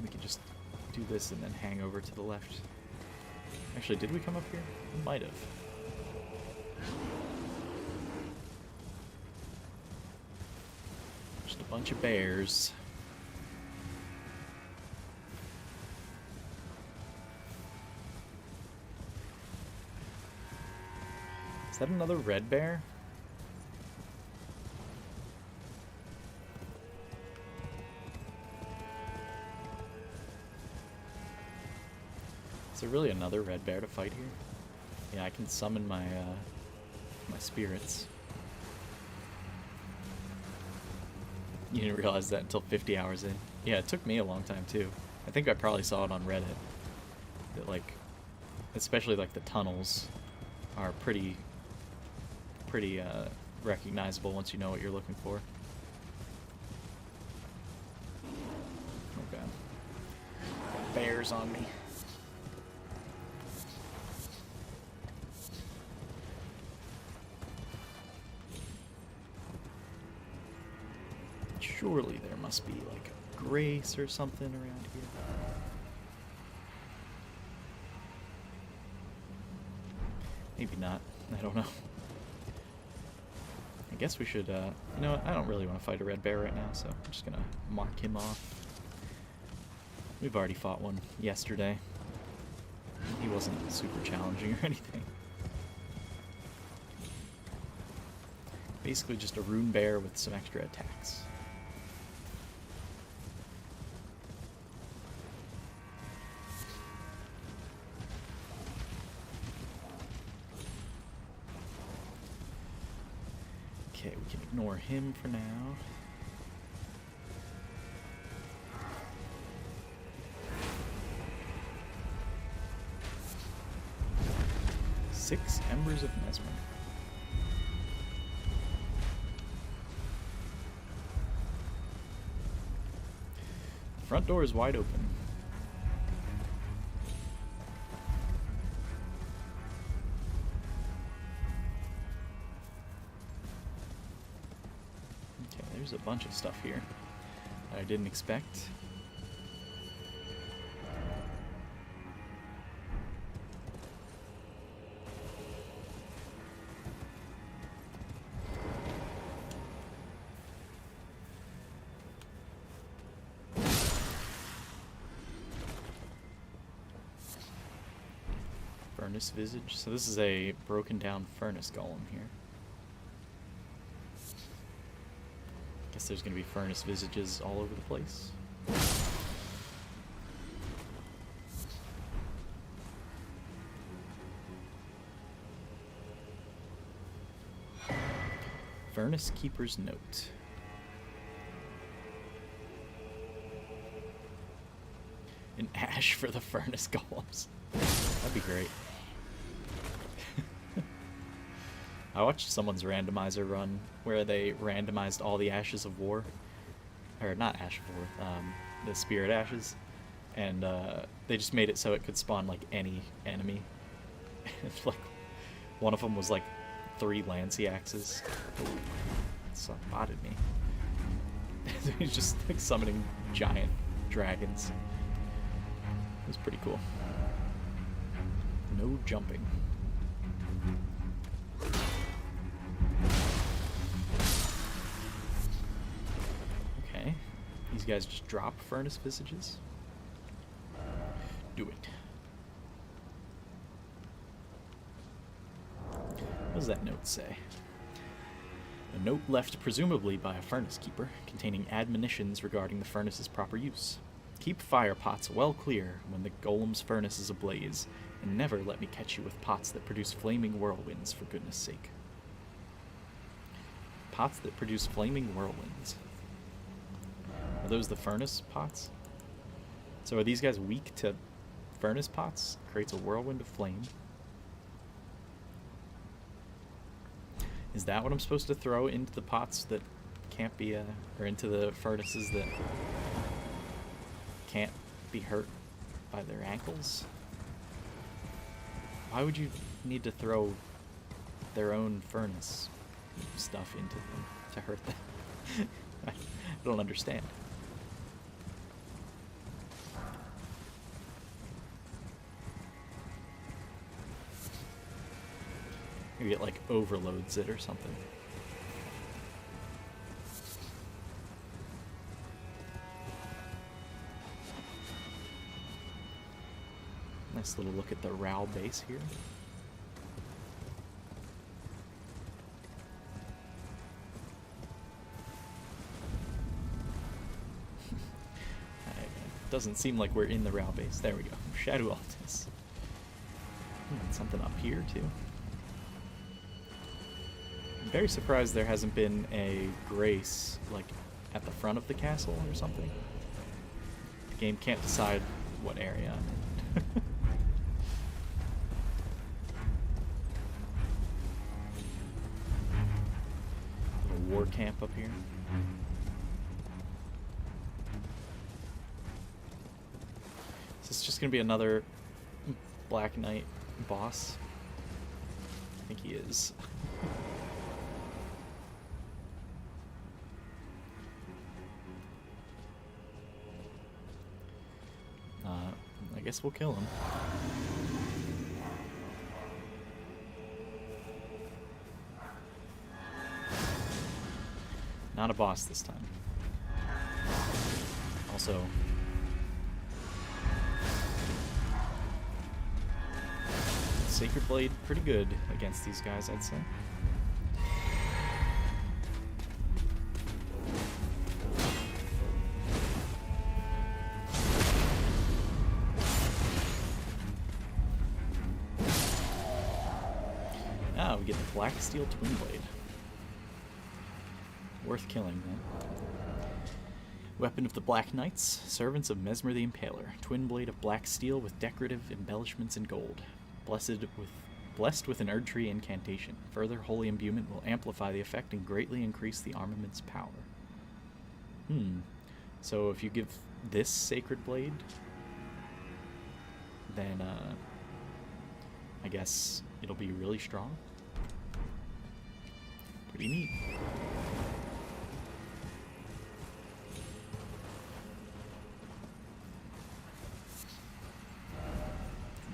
We could just do this and then hang over to the left. Actually, did we come up here? We might have. Just a bunch of bears. Is that another red bear? Is there really another red bear to fight here? Yeah, I can summon my my spirits. You didn't realize that until 50 hours in. Yeah, it took me a long time too. I think I probably saw it on Reddit. That like, especially like the tunnels are pretty recognizable once you know what you're looking for. Oh god. Got bears on me. Surely there must be like a grace or something around here. Maybe not. I don't know. I guess we should, you know what? I don't really want to fight a red bear right now, so I'm just gonna mark him off. We've already fought one yesterday. He wasn't super challenging or anything. Basically just a rune bear with some extra attacks. Okay, we can ignore him for now. Six Embers of Mesmer. Front door is wide open. Okay, there's a bunch of stuff here that I didn't expect. Furnace Visage. So this is a broken down furnace golem here. Guess there's gonna be furnace visages all over the place. Furnace Keeper's Note. An ash for the furnace golems. That'd be great. I watched someone's randomizer run where they randomized all the ashes of war, or not ash of war, the spirit ashes, and they just made it so it could spawn like any enemy. Like one of them was like 3 Lancy axes. So spotted me. He's just like summoning giant dragons. It was pretty cool. No jumping. These guys just drop furnace visages? Do it. What does that note say? A note left presumably by a furnace keeper, containing admonitions regarding the furnace's proper use. Keep fire pots well clear when the golem's furnace is ablaze, and never let me catch you with pots that produce flaming whirlwinds, for goodness sake. Pots that produce flaming whirlwinds. Are those the furnace pots? So are these guys weak to furnace pots? Creates a whirlwind of flame. Is that what I'm supposed to throw into the pots that can't be, or into the furnaces that can't be hurt by their ankles? Why would you need to throw their own furnace stuff into them to hurt them? I don't understand. Maybe it like overloads it or something. Nice little look at the RAL base here. It doesn't seem like we're in the RAL base. There we go. Shadow Altus. Something up here too. I'm very surprised there hasn't been a grace, like, at the front of the castle or something. The game can't decide what area I'm in. Little war camp up here. Is this just gonna be another Black Knight boss? I think he is. I guess we'll kill him. Not a boss this time. Also, Sacred Blade, pretty good against these guys, I'd say. Ah, we get the Black Steel Twin Blade. Worth killing, then. Weapon of the Black Knights, servants of Mesmer the Impaler. Twin blade of black steel with decorative embellishments in gold. Blessed with an Erdtree incantation. Further holy imbuement will amplify the effect and greatly increase the armament's power. So if you give this Sacred Blade, then I guess it'll be really strong. Pretty neat.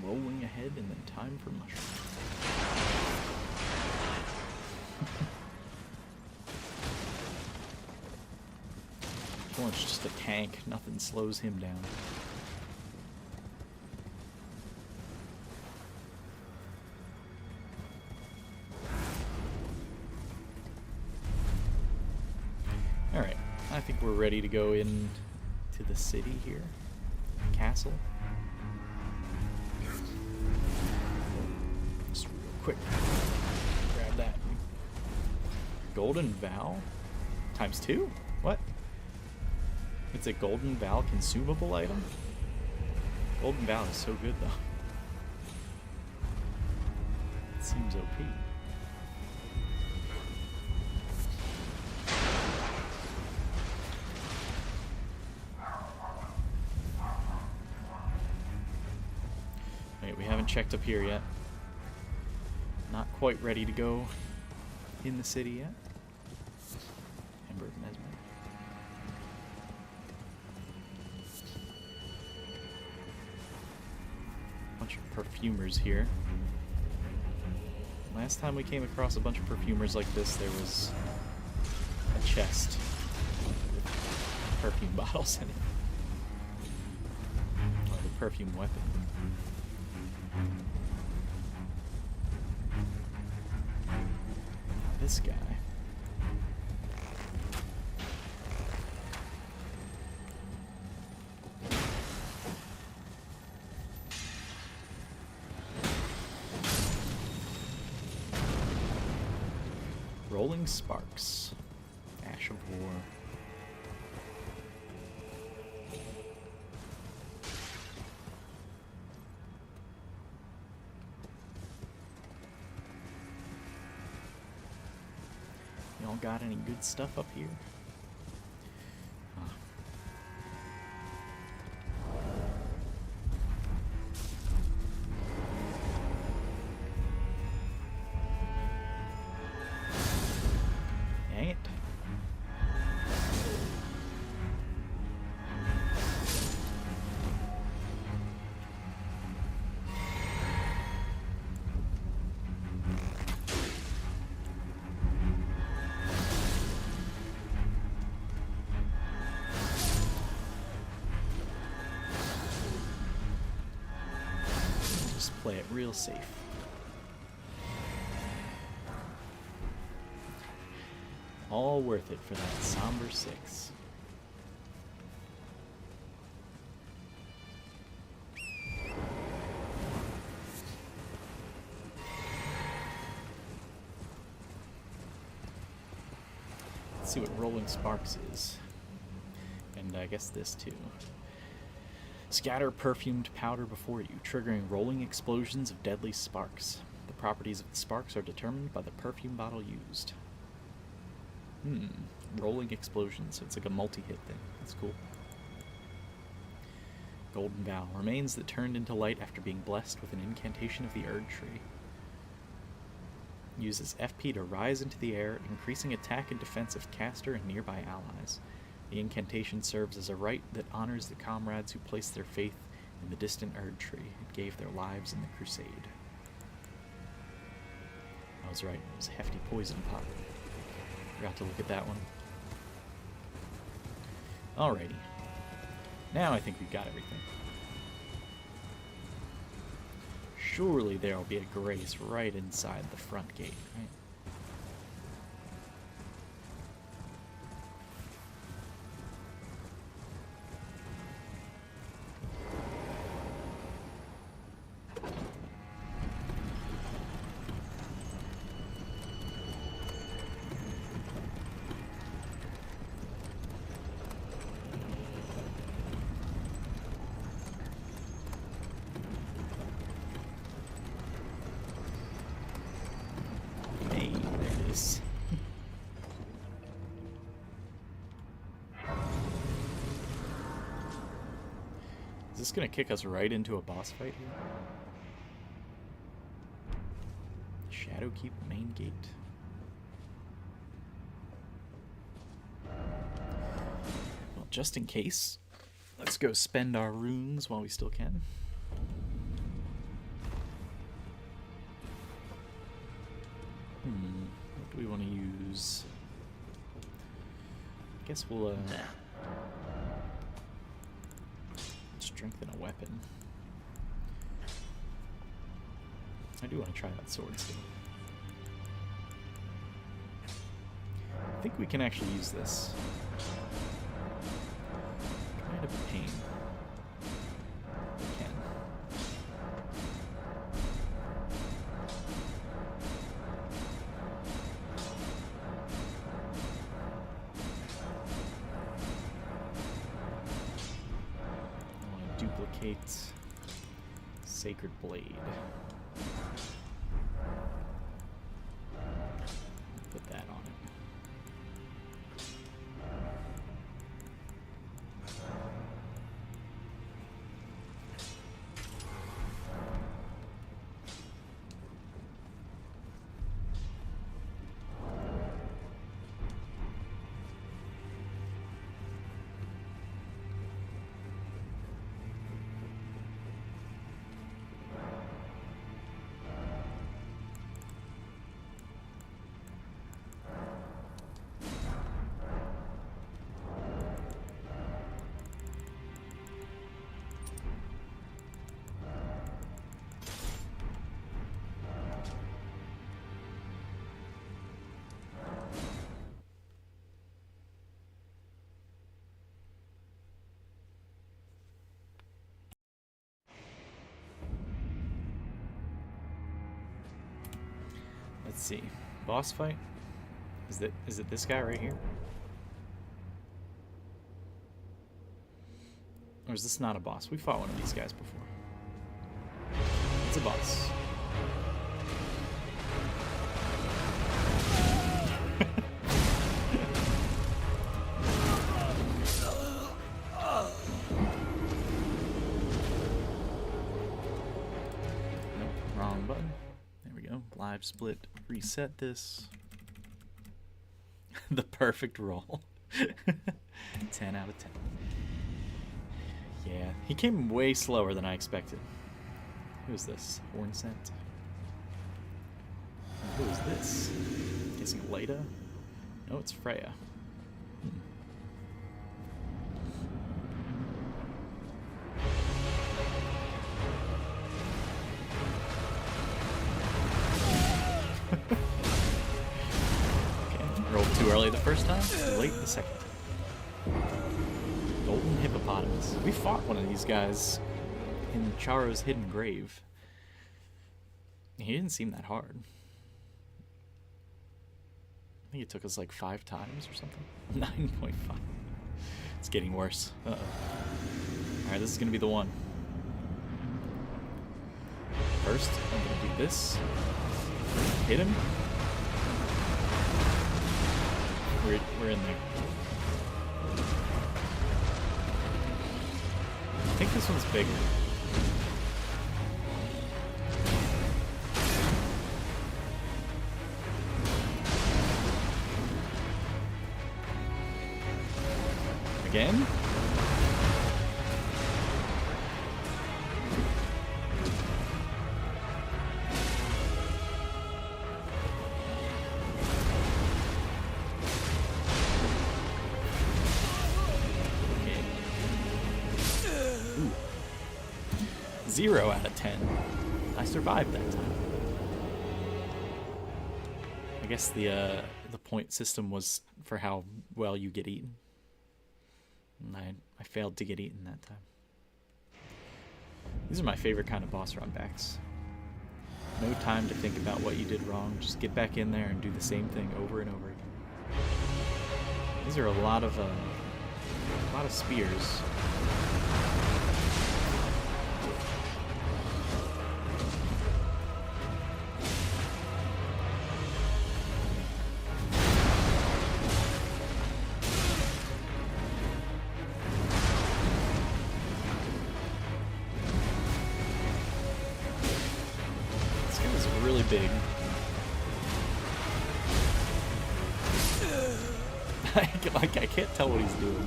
Rolling ahead and then time for mushroom. Torrent's just a tank, nothing slows him down. Alright, I think we're ready to go in to the city here. Castle. Just real quick. Grab that. Golden Vow? Times 2? What? It's a Golden Vow consumable item? Golden Vow is so good though. It seems OP. Wait, we haven't checked up here yet. Not quite ready to go in the city yet. Ember of Mesmer. Bunch of perfumers here. Last time we came across a bunch of perfumers like this, there was a chest with perfume bottles in it. Or the perfume weapon. This guy. Rolling Sparks. Ash of War. Y'all got any good stuff up here? Huh. Dang it. Just play it real safe. All worth it for that somber 6. Let's see what Rolling Sparks is. And I guess this too. Scatter perfumed powder before you, triggering rolling explosions of deadly sparks. The properties of the sparks are determined by the perfume bottle used. Rolling explosions. It's like a multi-hit thing. That's cool. Golden Vow. Remains that turned into light after being blessed with an incantation of the Erdtree. Uses FP to rise into the air, increasing attack and defense of caster and nearby allies. The incantation serves as a rite that honors the comrades who placed their faith in the distant Erdtree and gave their lives in the crusade. I was right. It was hefty poison pot. Forgot to look at that one. Alrighty. Now I think we've got everything. Surely there'll be a grace right inside the front gate, right? Hey, there it is. Is this gonna kick us right into a boss fight here? Shadowkeep main gate. Well, just in case, let's go spend our runes while we still can. What do we want to use? I guess we'll strengthen a weapon. I do want to try that sword still. I think we can actually use this. Kind of a pain. We can. I want to duplicate Sacred Blade. Put that on it. Let's see. Boss fight? Is it this guy right here? Or is this not a boss? We fought one of these guys before. It's a boss. Nope, wrong button. There we go. Live split. Reset this. The perfect roll. 10 out of 10. Yeah, he came way slower than I expected. Who is this? Horn scent. Who is this? Guessing Leda? No, it's Freya. Rolled too early the first time, late the second time. Golden hippopotamus. We fought one of these guys in Charo's hidden grave. He didn't seem that hard. I think it took us like 5 times or something. 9.5. It's getting worse. Uh-oh. Alright, this is gonna be the one. First, I'm gonna do this. Hit him. We're in there. I think this one's bigger. Again? Okay. Ooh. 0 out of 10. I survived that time. I guess the point system was for how well you get eaten. And I failed to get eaten that time. These are my favorite kind of boss run backs. No time to think about what you did wrong. Just get back in there and do the same thing over and over again. These are a lot of spears. Big. I can't tell what he's doing.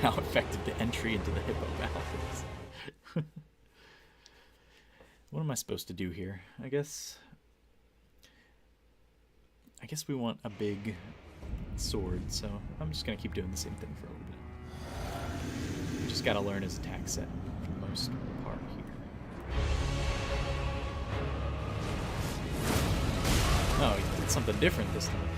How effective the entry into the hippo battle is. What am I supposed to do here? I guess we want a big sword, so I'm just gonna keep doing the same thing for a little bit. We just gotta learn his attack set for the most part here. Oh, he did something different this time.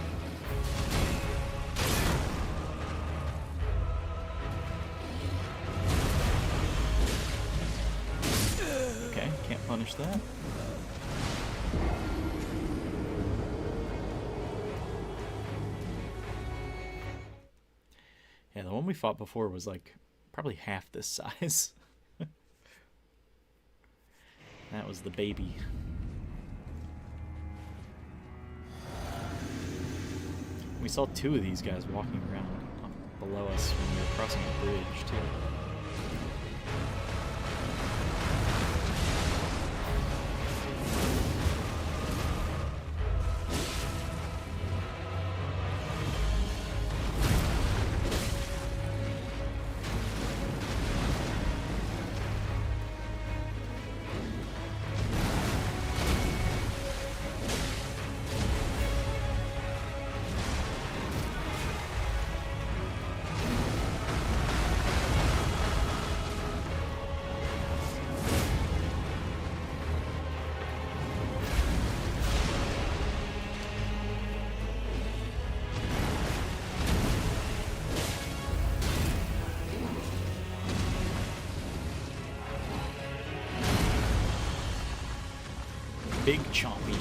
Okay, can't punish that. Yeah, the one we fought before was like probably half this size. That was the baby. We saw 2 of these guys walking around below us when we were crossing a bridge, too. Big chompy.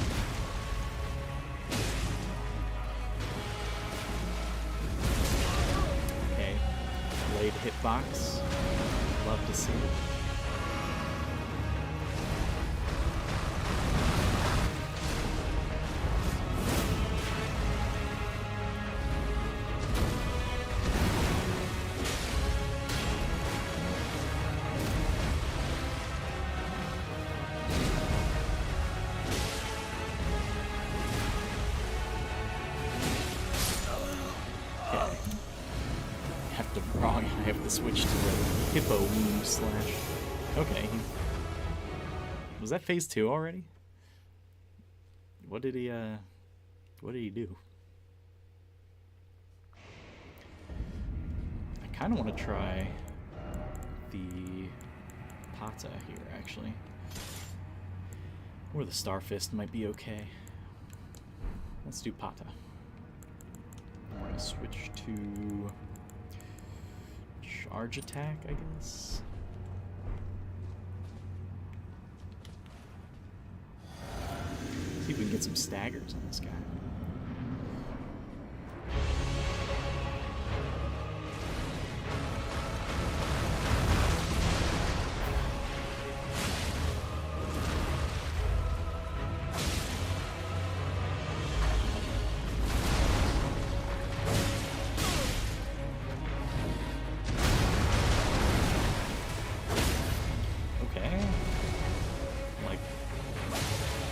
Okay. Blade hitbox. Love to see it. I have to switch to the hippo wound slash. Okay. Was that phase 2 already? What did he do? I kind of want to try the Pata here, actually. Or the Starfist might be okay. Let's do Pata. I'm going to switch to charge attack, I guess. See if we can get some staggers on this guy.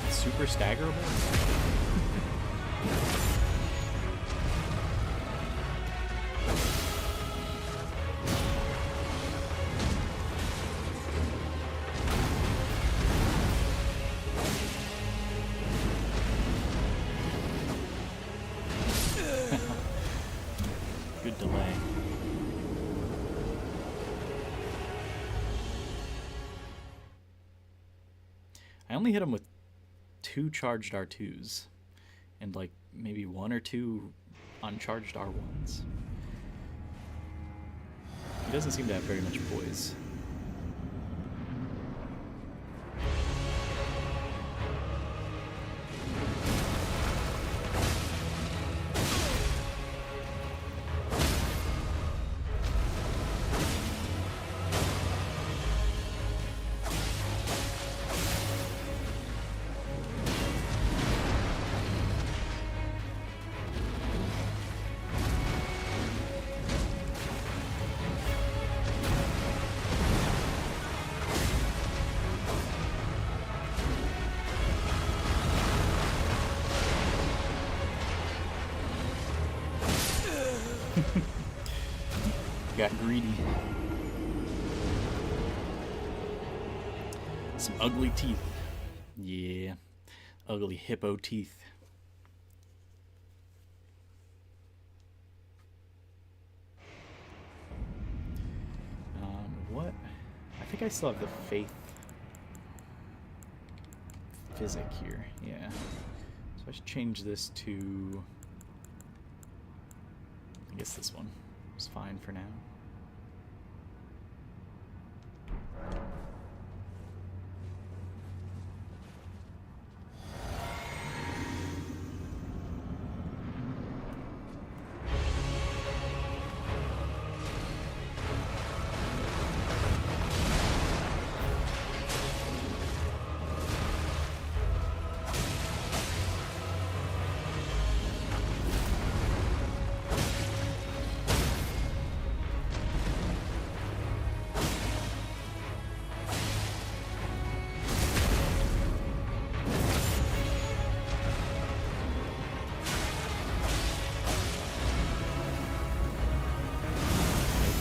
Super staggerable? Good delay. I only hit him with 2 charged R2s and like maybe 1 or 2 uncharged R1s. He doesn't seem to have very much poise. Got greedy. Some ugly teeth. Yeah. Ugly hippo teeth. What? I think I still have the faith physic here. Yeah. So I should change this to, I guess this one is fine for now.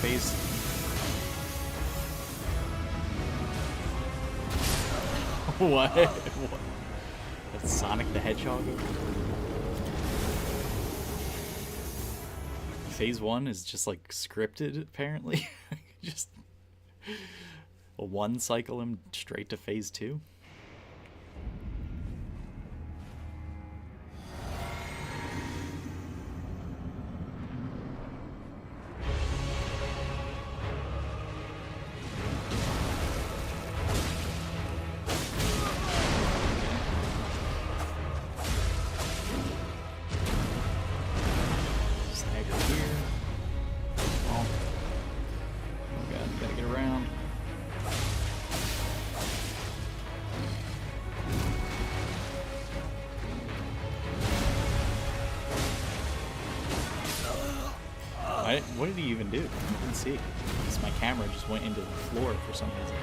Phase. What? What? That's Sonic the Hedgehog. Phase 1 is just like scripted, apparently. Just one cycle him straight to phase 2. What did he even do? I didn't see. Because my camera just went into the floor for some reason.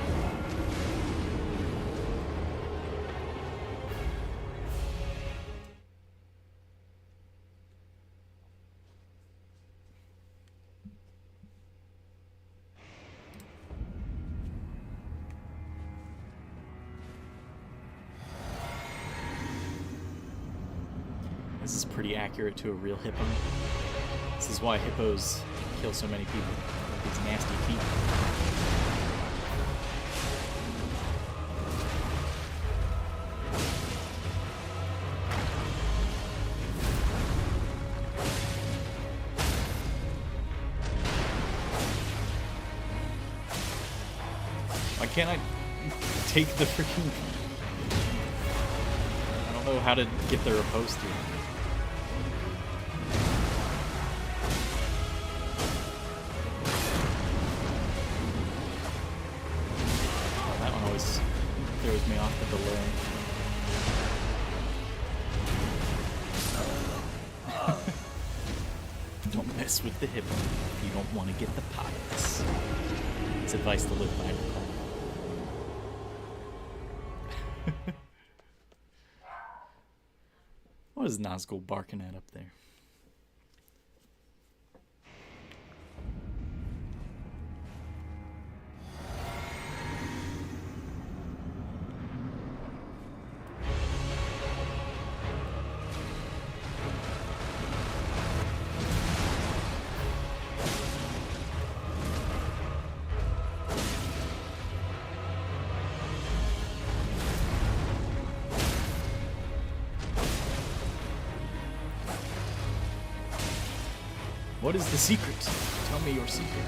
This is pretty accurate to a real hippo. This is why hippos kill so many people with these nasty teeth. Why can't I take the freaking... I don't know how to get the riposte here. Throws me off the delay. Don't mess with the hippo if you don't want to get the pox. It's advice to live by, recall. What is Nazgul barking at up there? What is the secret? Tell me your secret.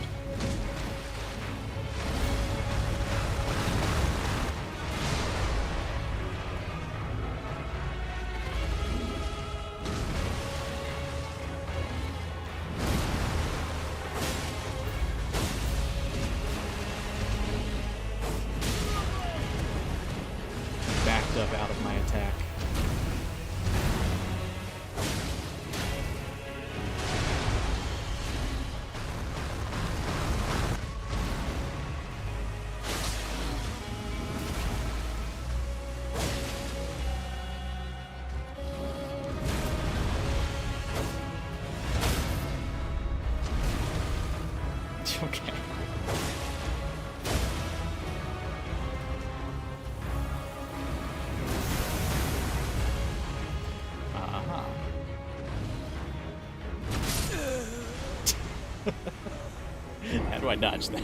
Backed up out of my attack. Okay. Uh-huh. How do I dodge that?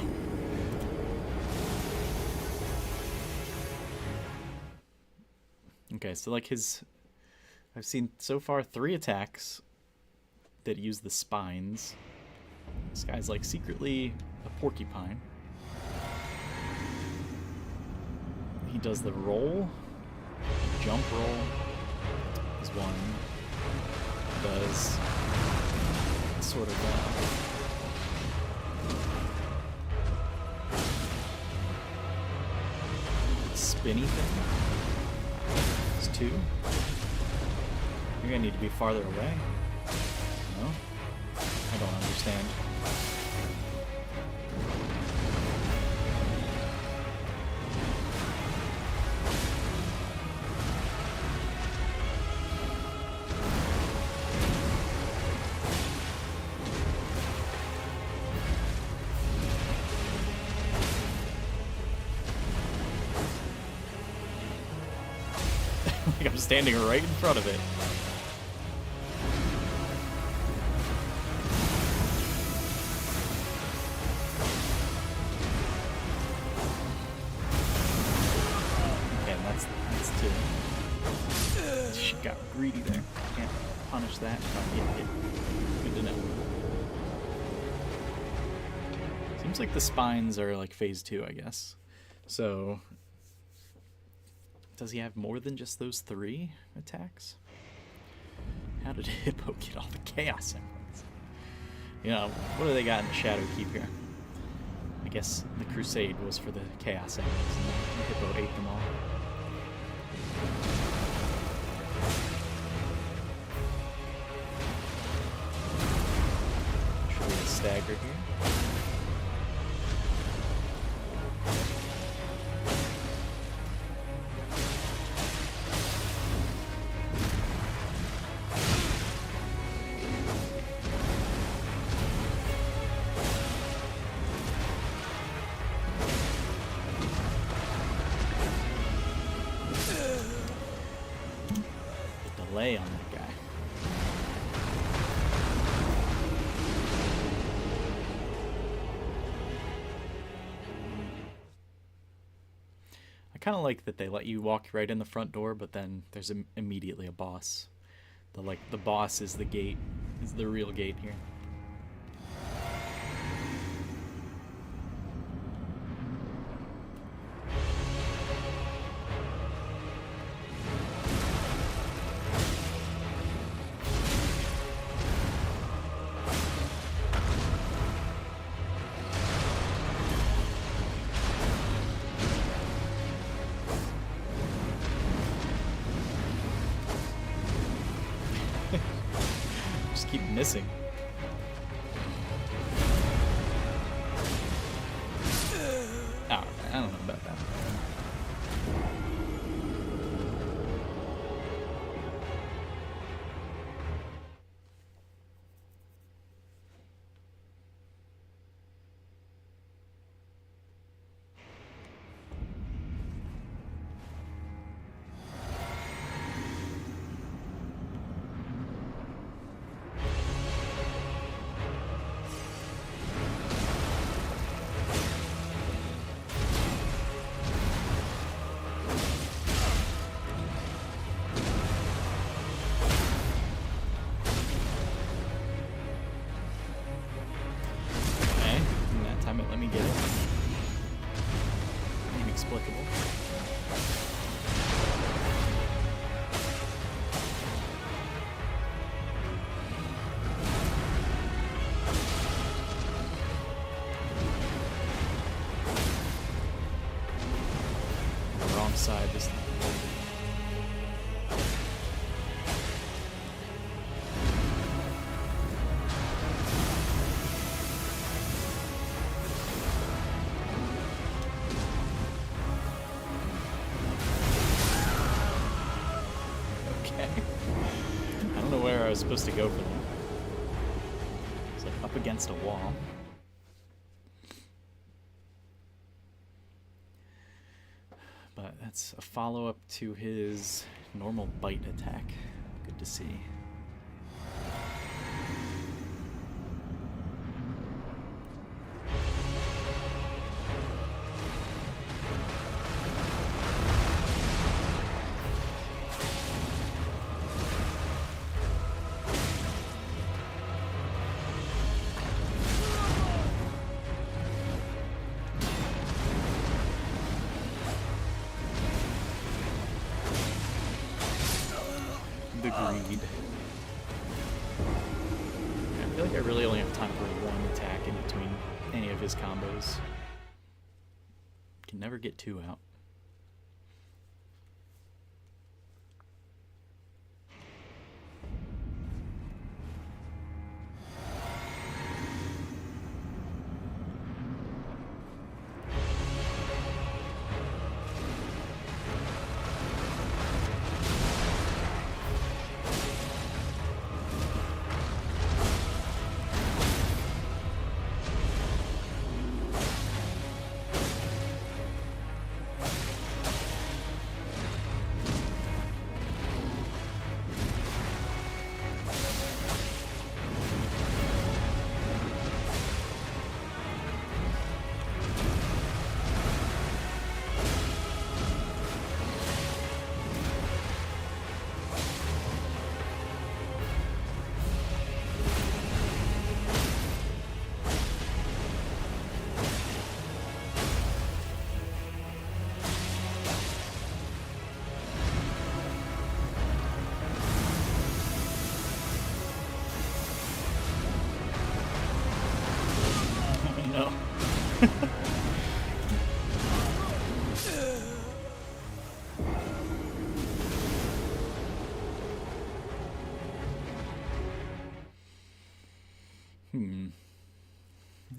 Okay, so like I've seen so far 3 attacks that use the spines. This guy's like secretly a porcupine. He does the roll. Jump roll is one. Does sort of spinny thing. It's 2. You're gonna need to be farther away. No? I don't understand. Like I'm standing right in front of it. She got greedy there. Can't punish that if I get hit. Good to know. Seems like the spines are like phase 2, I guess. So, does he have more than just those 3 attacks? How did Hippo get all the Chaos Emeralds? You know, what do they got in the Shadow Keep here? I guess the Crusade was for the Chaos Emeralds, and the Hippo ate them all. Actually, stagger here. The delay on that guy. I kind of like that they let you walk right in the front door, but then there's immediately a boss. The boss is the gate, is the real gate here. Just keep missing. Oh, I don't know about that. Let me get it. Inexplicable. Wrong side this time. I don't know where I was supposed to go for that. It's like up against a wall. But that's a follow-up to his normal bite attack. Good to see. The greed. I feel like I really only have time for one attack in between any of his combos. Can never get two out.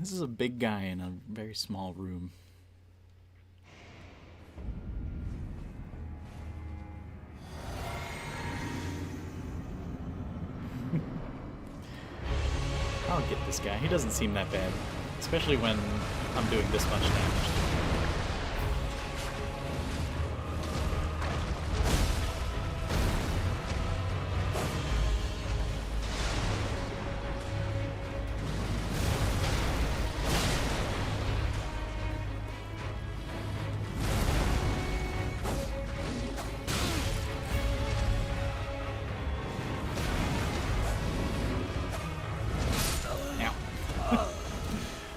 This is a big guy in a very small room. I'll get this guy. He doesn't seem that bad, especially when I'm doing this much damage.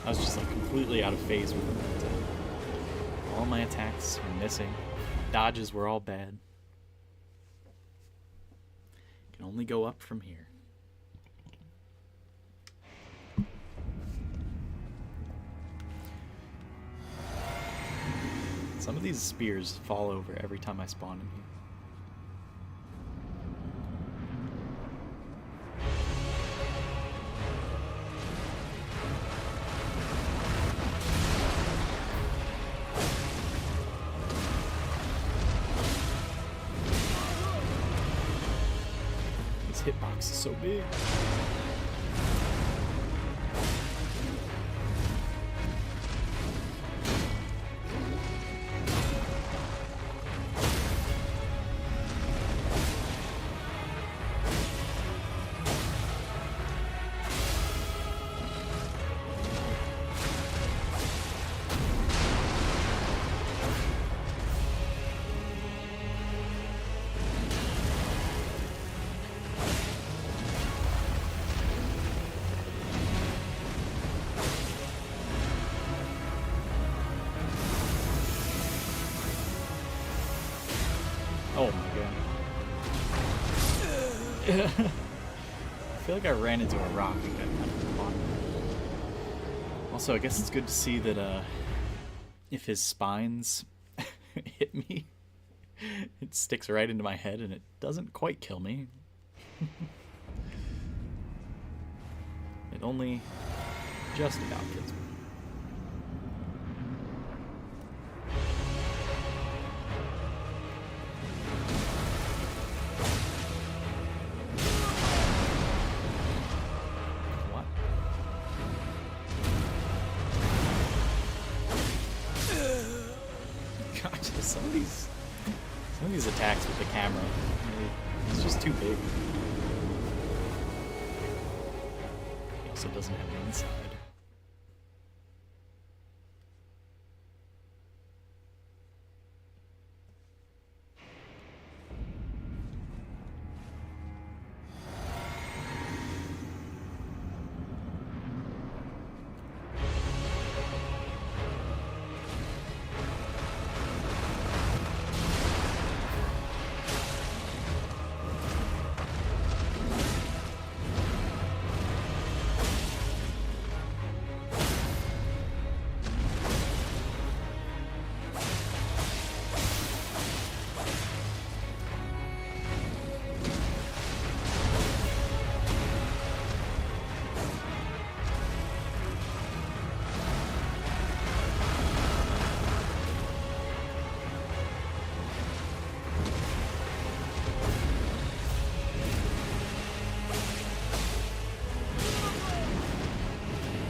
I was just like completely out of phase with him that time. All my attacks were missing. Dodges were all bad. Can only go up from here. Some of these spears fall over every time I spawn in here. Hitbox is so big. Oh my god. I feel like I ran into a rock and got kind of caught. Also, I guess it's good to see that if his spines hit me, it sticks right into my head and it doesn't quite kill me. It only just about kills me. Some of these attacks with the camera, it's just too big. It also doesn't have an inside.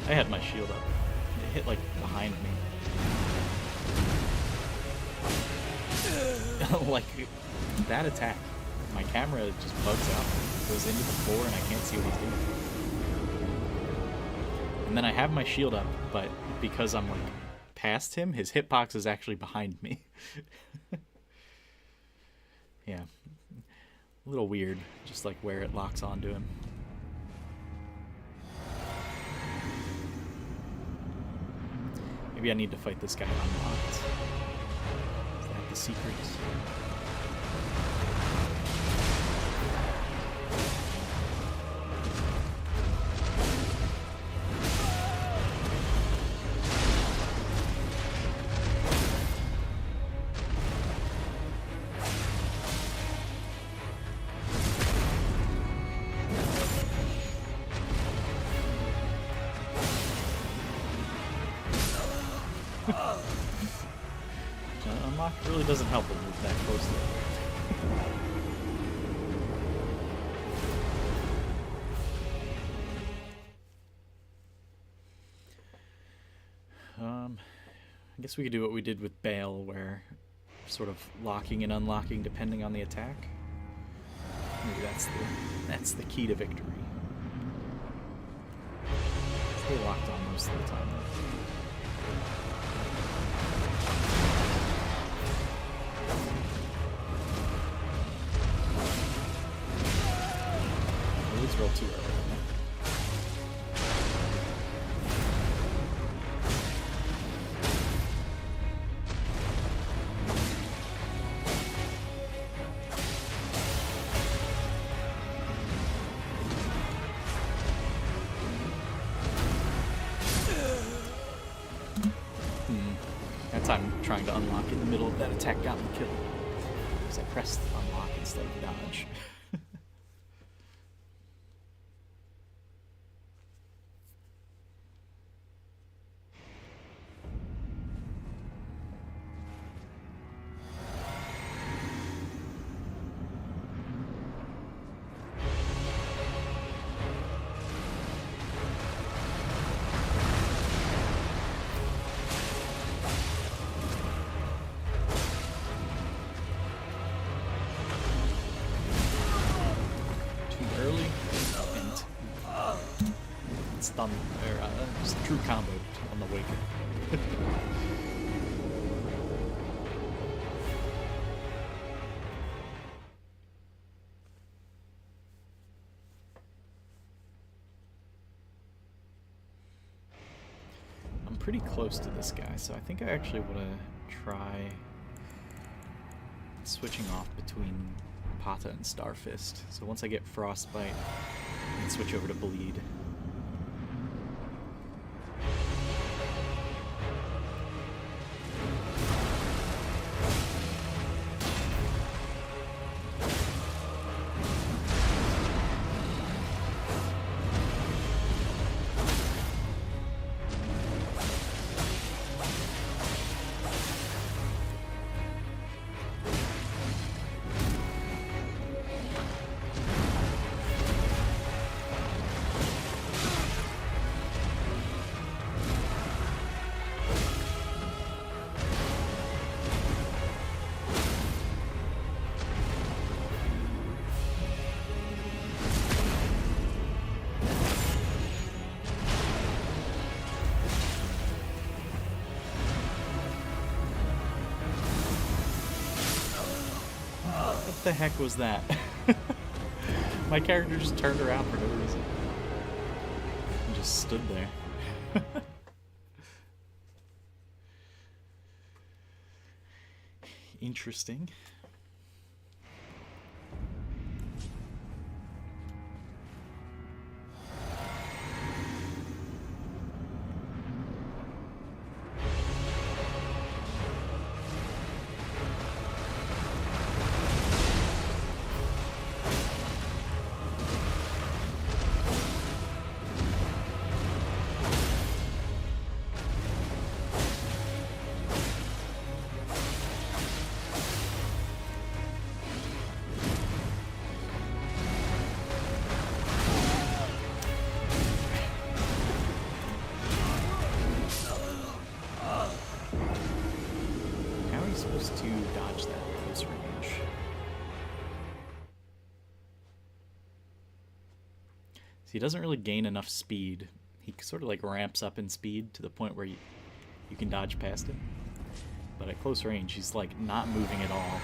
I had my shield up. It hit like behind me. Like that attack. My camera just bugs out. It goes into the floor and I can't see what he's doing. And then I have my shield up, but because I'm like past him, his hitbox is actually behind me. Yeah. A little weird, just like where it locks onto him. Maybe I need to fight this guy unlocked. Is that the secret? Unlock really doesn't help when we're that close to it. I guess we could do what we did with Bale, where sort of locking and unlocking depending on the attack. Maybe that's the key to victory. Stay locked on most of the time, though. Always roll too early. That time trying to unlock in the middle of that attack got me killed. Because I pressed unlock instead of dodge. Stun, or just true combo on the wake. I'm pretty close to this guy, so I think I actually want to try switching off between Pata and Starfist. So once I get Frostbite, I can switch over to Bleed. What the heck was that? My character just turned around for no reason. And just stood there. Interesting. To dodge that close range. See, he doesn't really gain enough speed. He sort of like ramps up in speed to the point where you can dodge past him. But at close range, he's like not moving at all.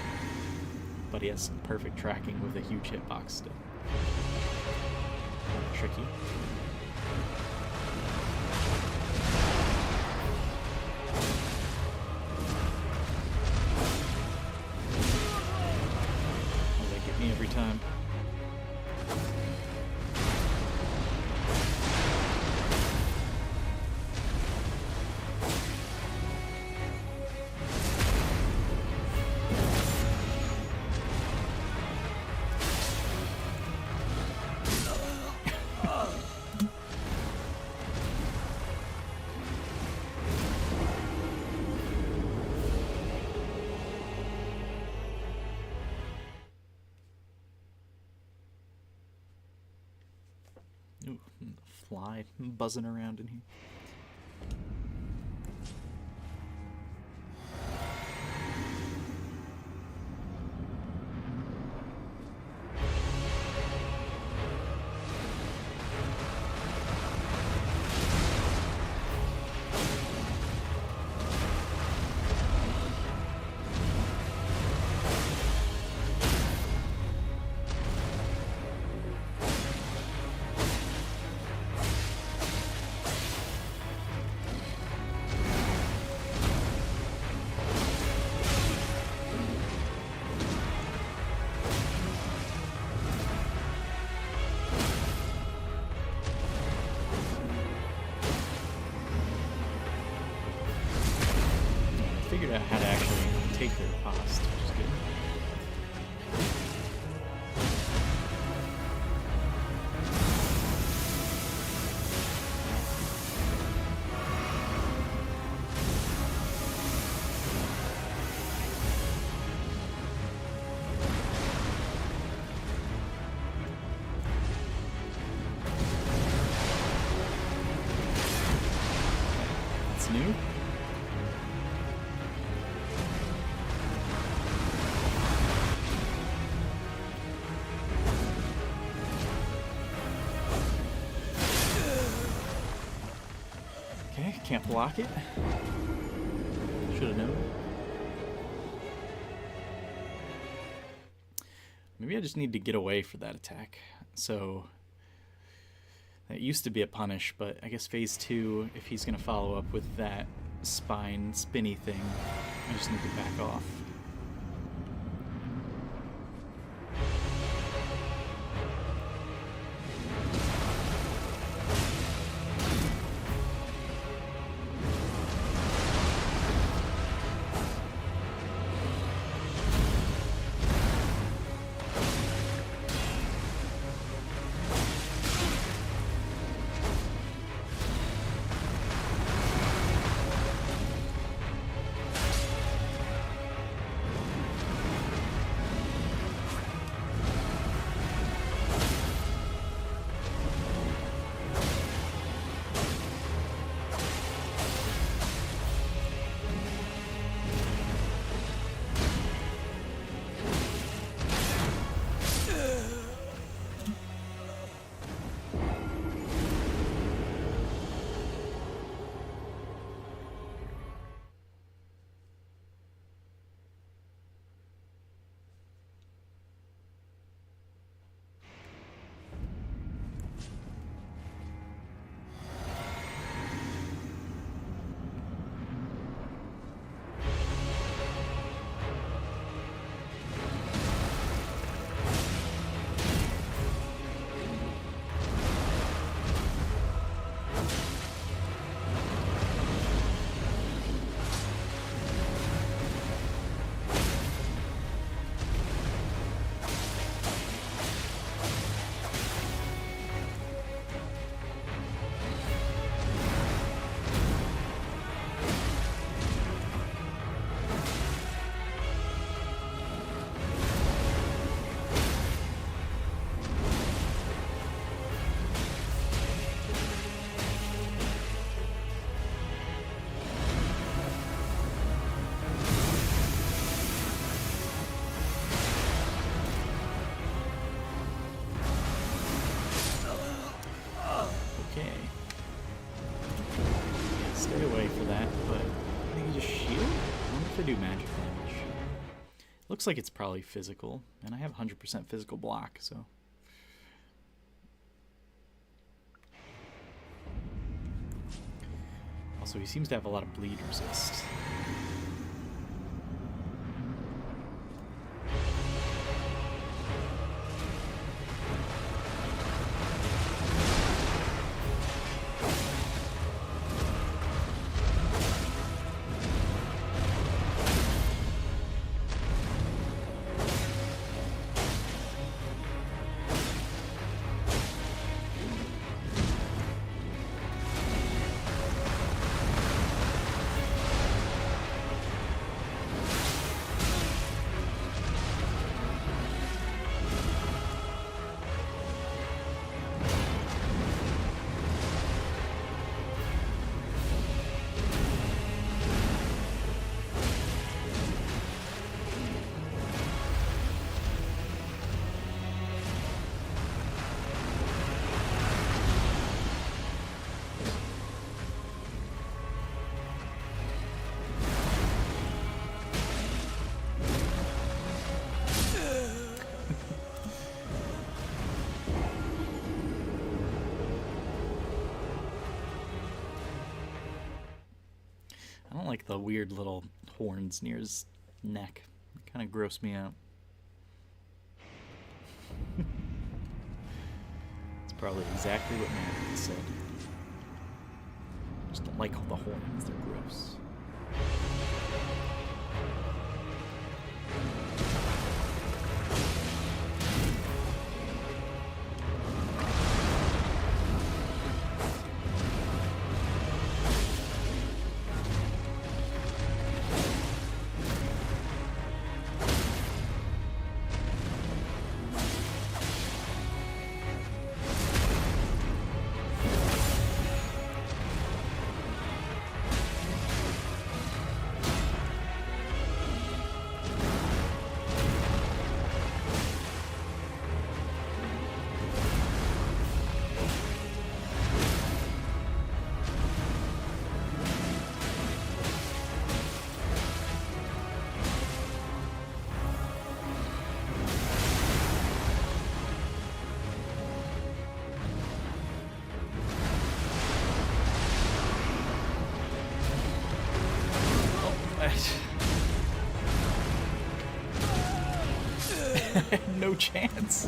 But he has perfect tracking with a huge hitbox still. Tricky. Every time. Ooh, fly buzzing around in here. Figured out how to actually take their cost, which is good. That's new. Okay, can't block it. Should have known. Maybe I just need to get away for that attack. So that used to be a punish, but I guess phase 2, if he's gonna follow up with that spine spinny thing, I just need to back off. Stay away for that, but I think you just shield? I wonder if they do magic damage. Looks like it's probably physical, and I have 100% physical block, so. Also, he seems to have a lot of bleed resist. the weird little horns near his neck. Kind of gross me out. It's probably exactly what Meredith said. Just don't like all the horns, they're gross. No chance.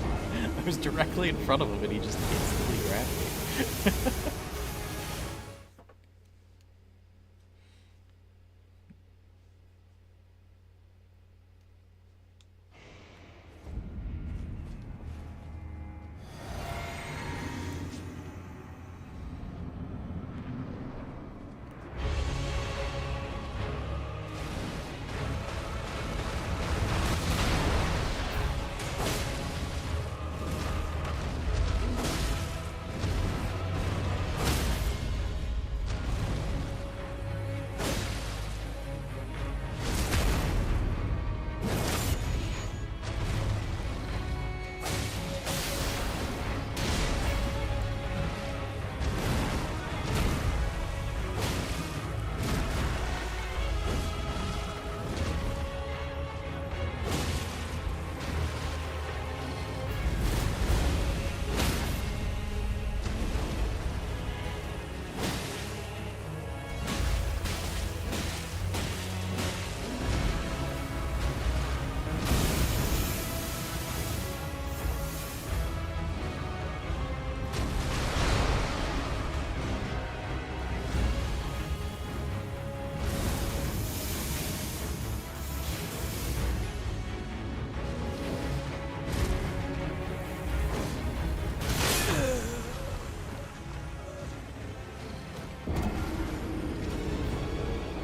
I was directly in front of him and he just instantly grabbed me.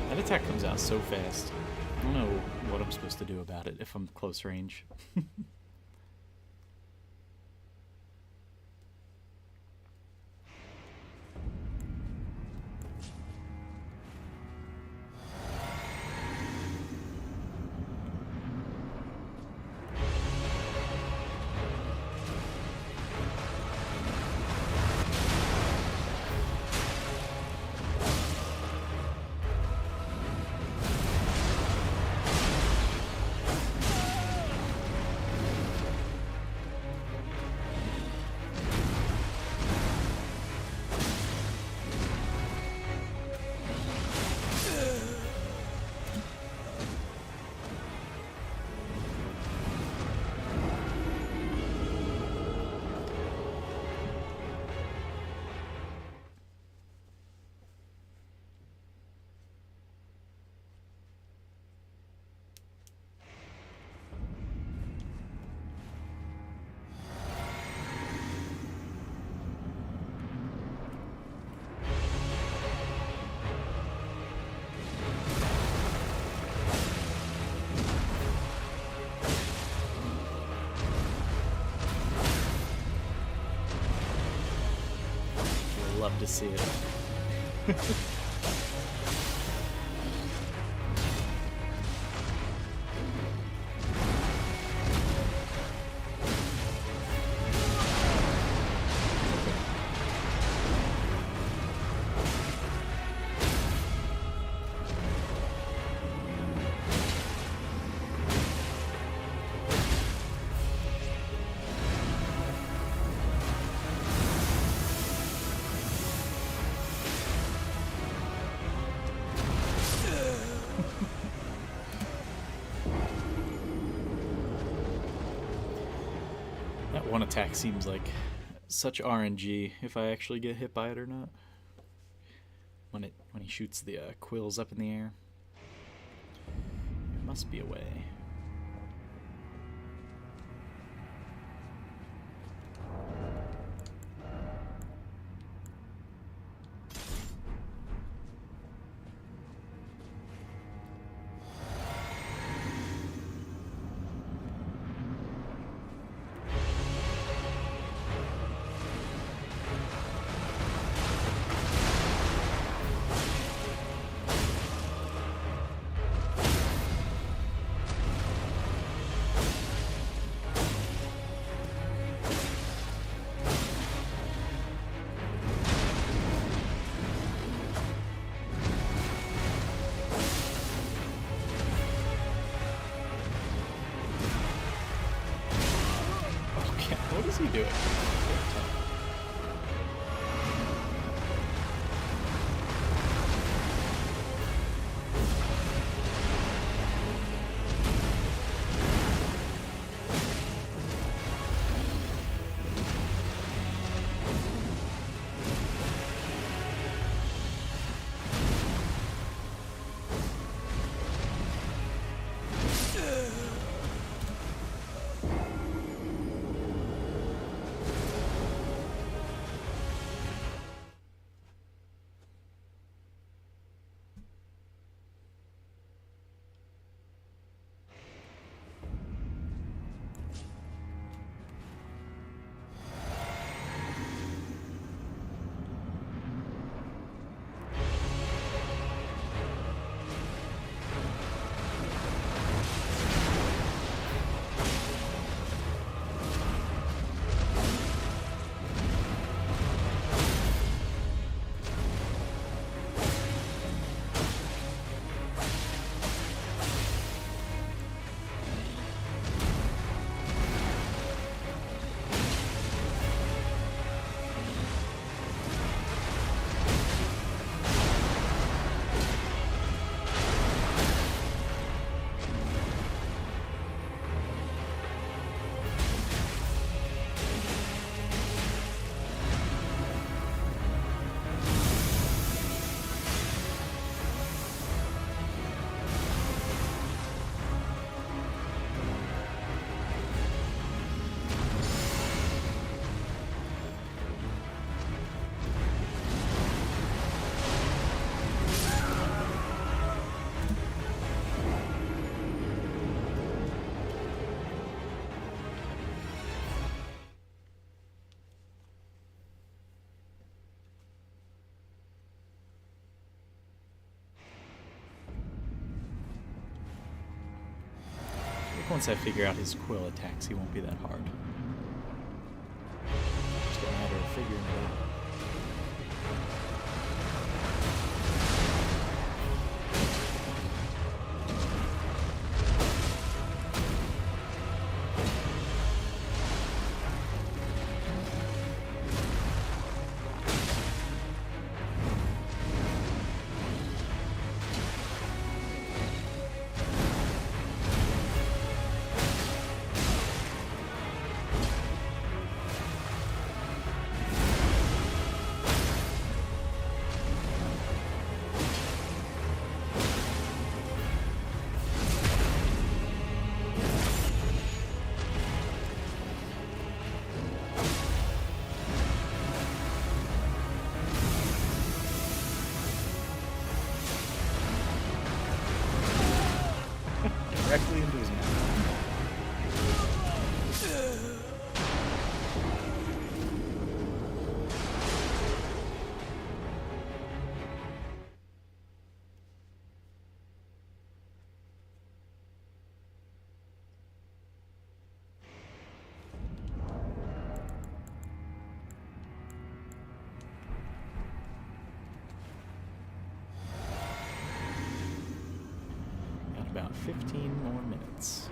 That attack comes out so fast. I don't know what I'm supposed to do about it if I'm close range. Love to see it. That one attack seems like such RNG if I actually get hit by it or not. When he shoots the quills up in the air. There must be a way. What is he doing? Once I figure out his quill attacks, he won't be that hard. Just a matter of figuring it out. Directly into his mouth. Got about 15 more minutes.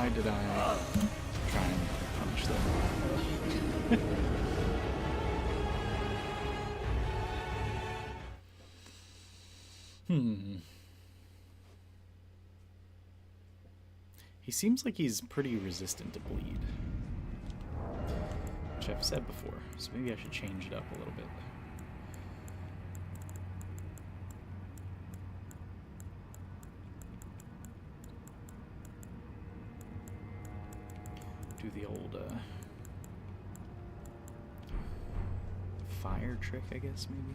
Why did I try and punish them? He seems like he's pretty resistant to bleed, which I've said before, so maybe I should change it up a little bit. Do the old fire trick, I guess, maybe?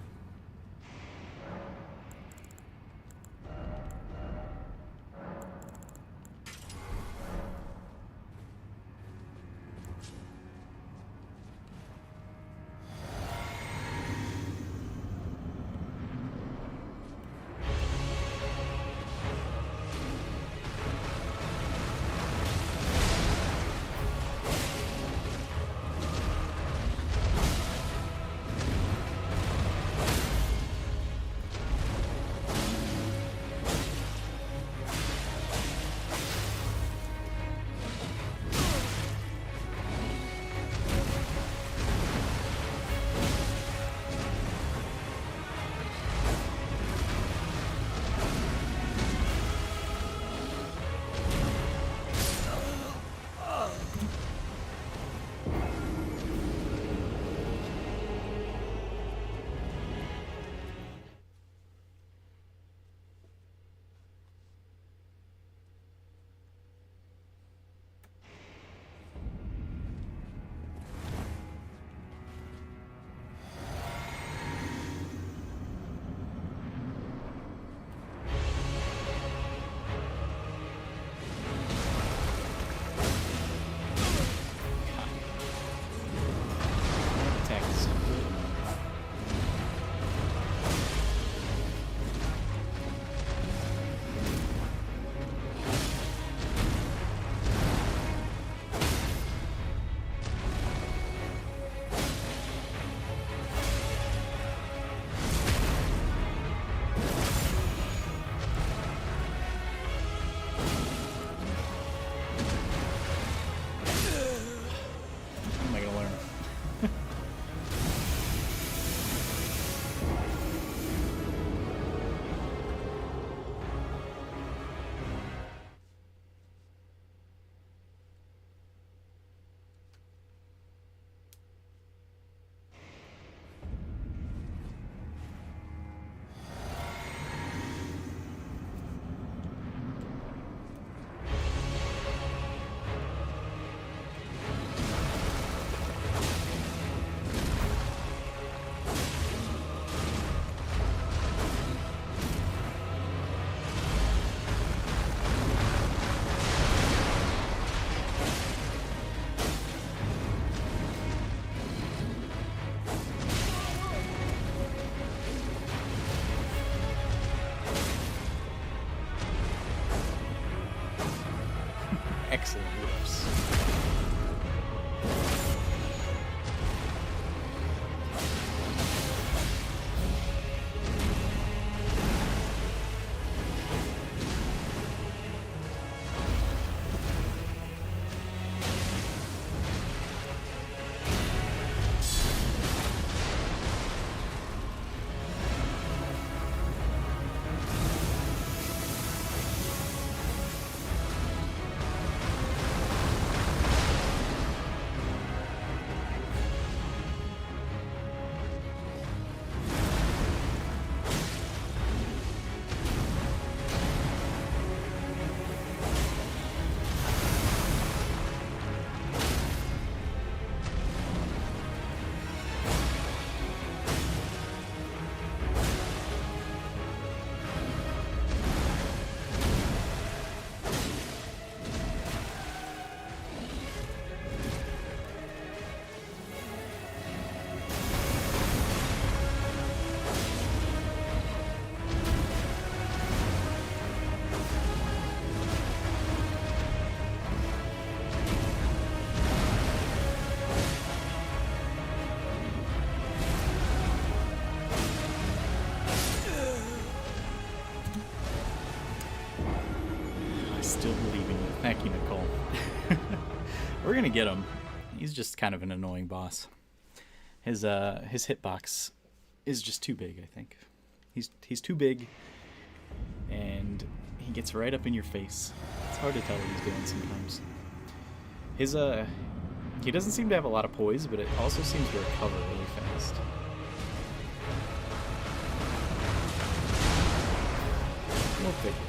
Excellent whips. Still believe in you. Thank you, Nicole. We're gonna get him. He's just kind of an annoying boss. His hitbox is just too big, I think. He's too big, and he gets right up in your face. It's hard to tell what he's doing sometimes. His he doesn't seem to have a lot of poise, but it also seems to recover really fast. We'll figure it out.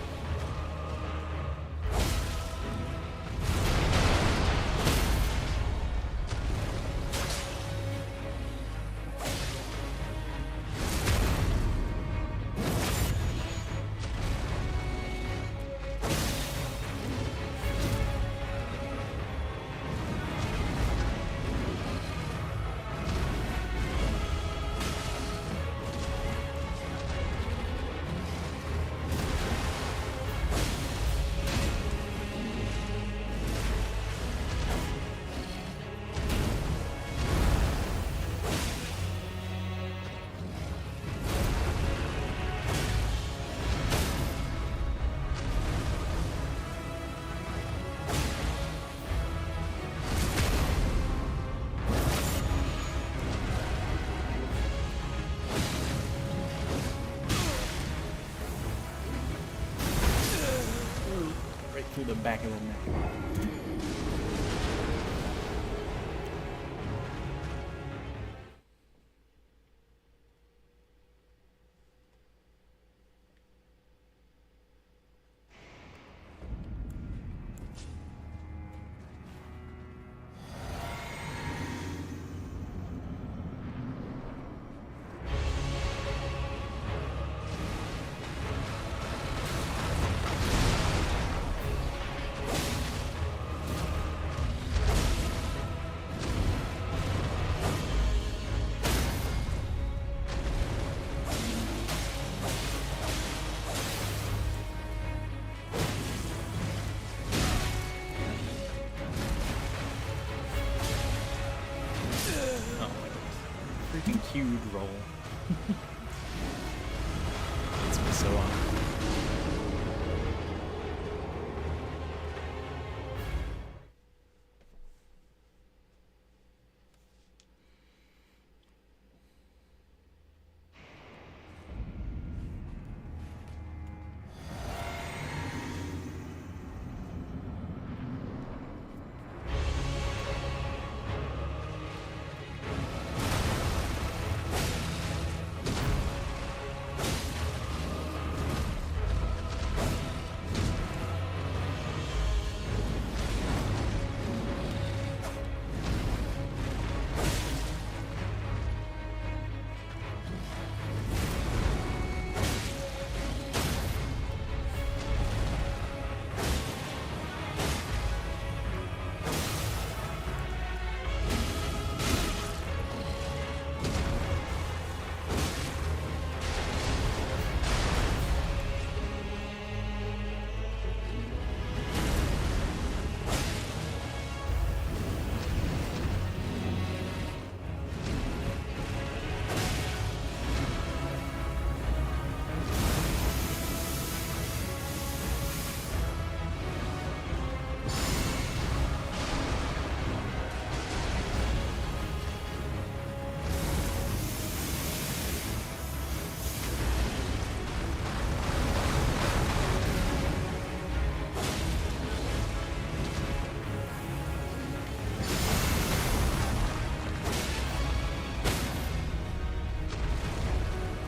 Through the back of the neck. Freaking cued roll. It's me so on.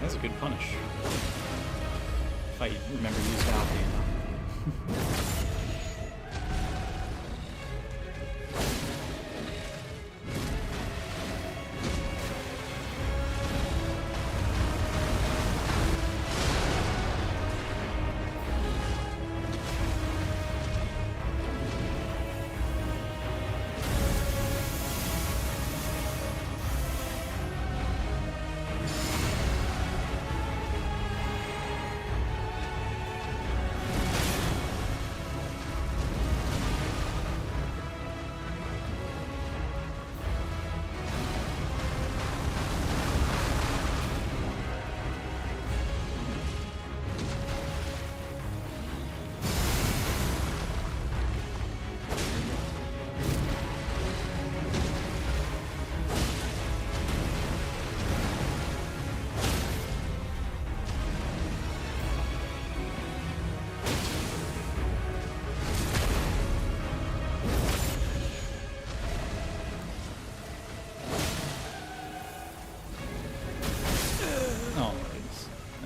That's a good punish. If I remember to use Valkyrie.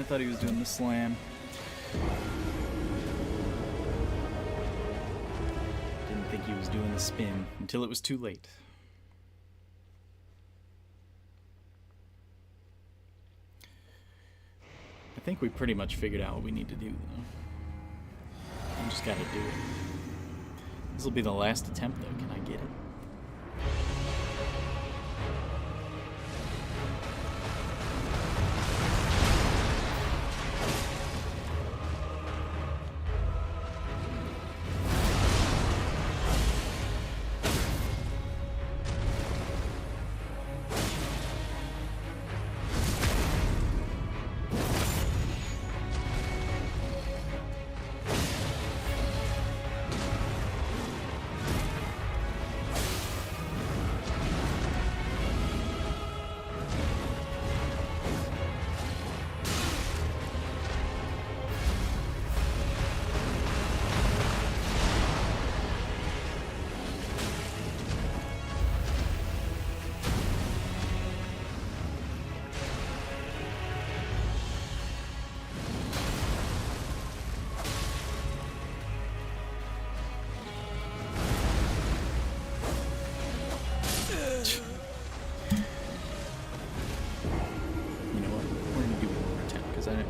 thought he was doing the slam. Didn't think he was doing the spin until it was too late. I think we pretty much figured out what we need to do, though. I just gotta do it. This will be the last attempt, though. Can I get it?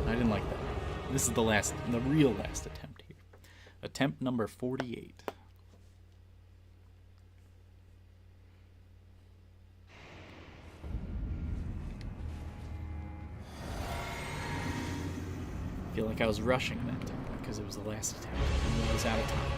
I didn't like that. This is the real last attempt here. Attempt number 48. I feel like I was rushing that time because it was the last attempt and I was out of time.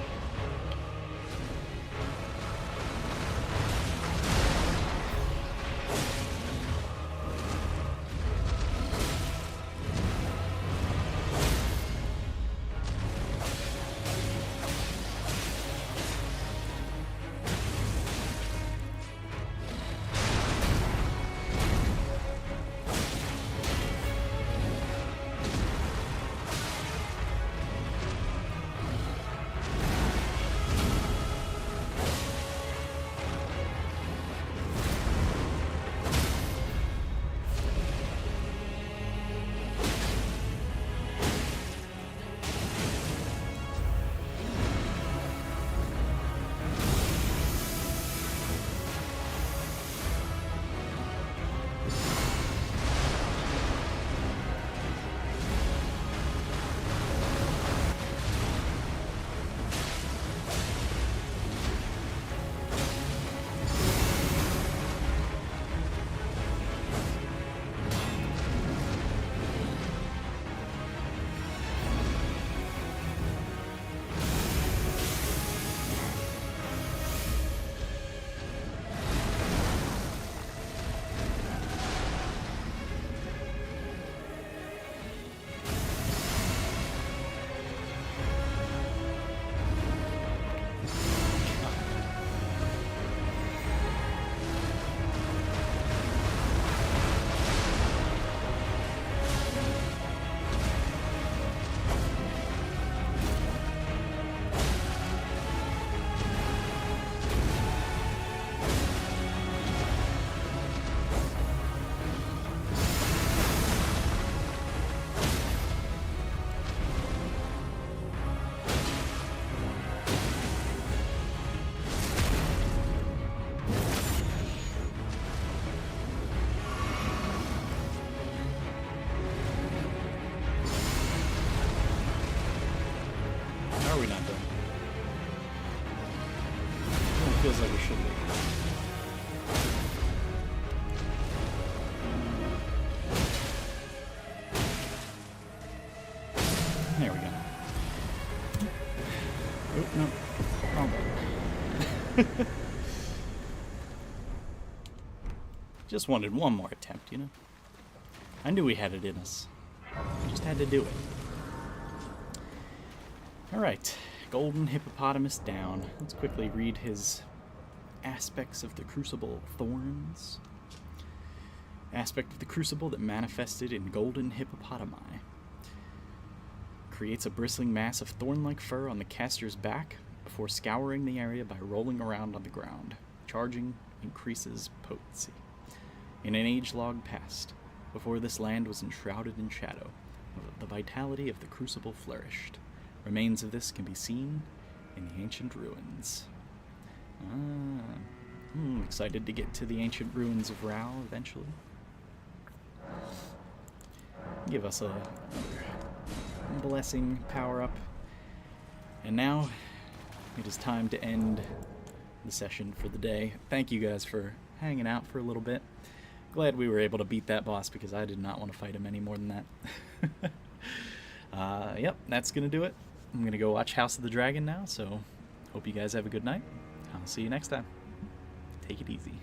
How are we not done? It feels like we should be. There we go. Oh, no. Wrong button. Just wanted one more attempt, you know? I knew we had it in us. Just had to do it. Alright, Golden Hippopotamus down. Let's quickly read his aspects of the Crucible Thorns. Aspect of the Crucible that manifested in Golden Hippopotami. Creates a bristling mass of thorn-like fur on the caster's back before scouring the area by rolling around on the ground. Charging increases potency. In an age-long past, before this land was enshrouded in shadow, a the vitality of the crucible flourished. Remains of this can be seen in the ancient ruins. Excited to get to the ancient ruins of Rao eventually. Give us a blessing power up. And now it is time to end the session for the day. Thank you guys for hanging out for a little bit. Glad we were able to beat that boss because I did not want to fight him any more than that. Yep, that's gonna do it. I'm gonna go watch House of the Dragon now, so hope you guys have a good night. I'll see you next time. Take it easy.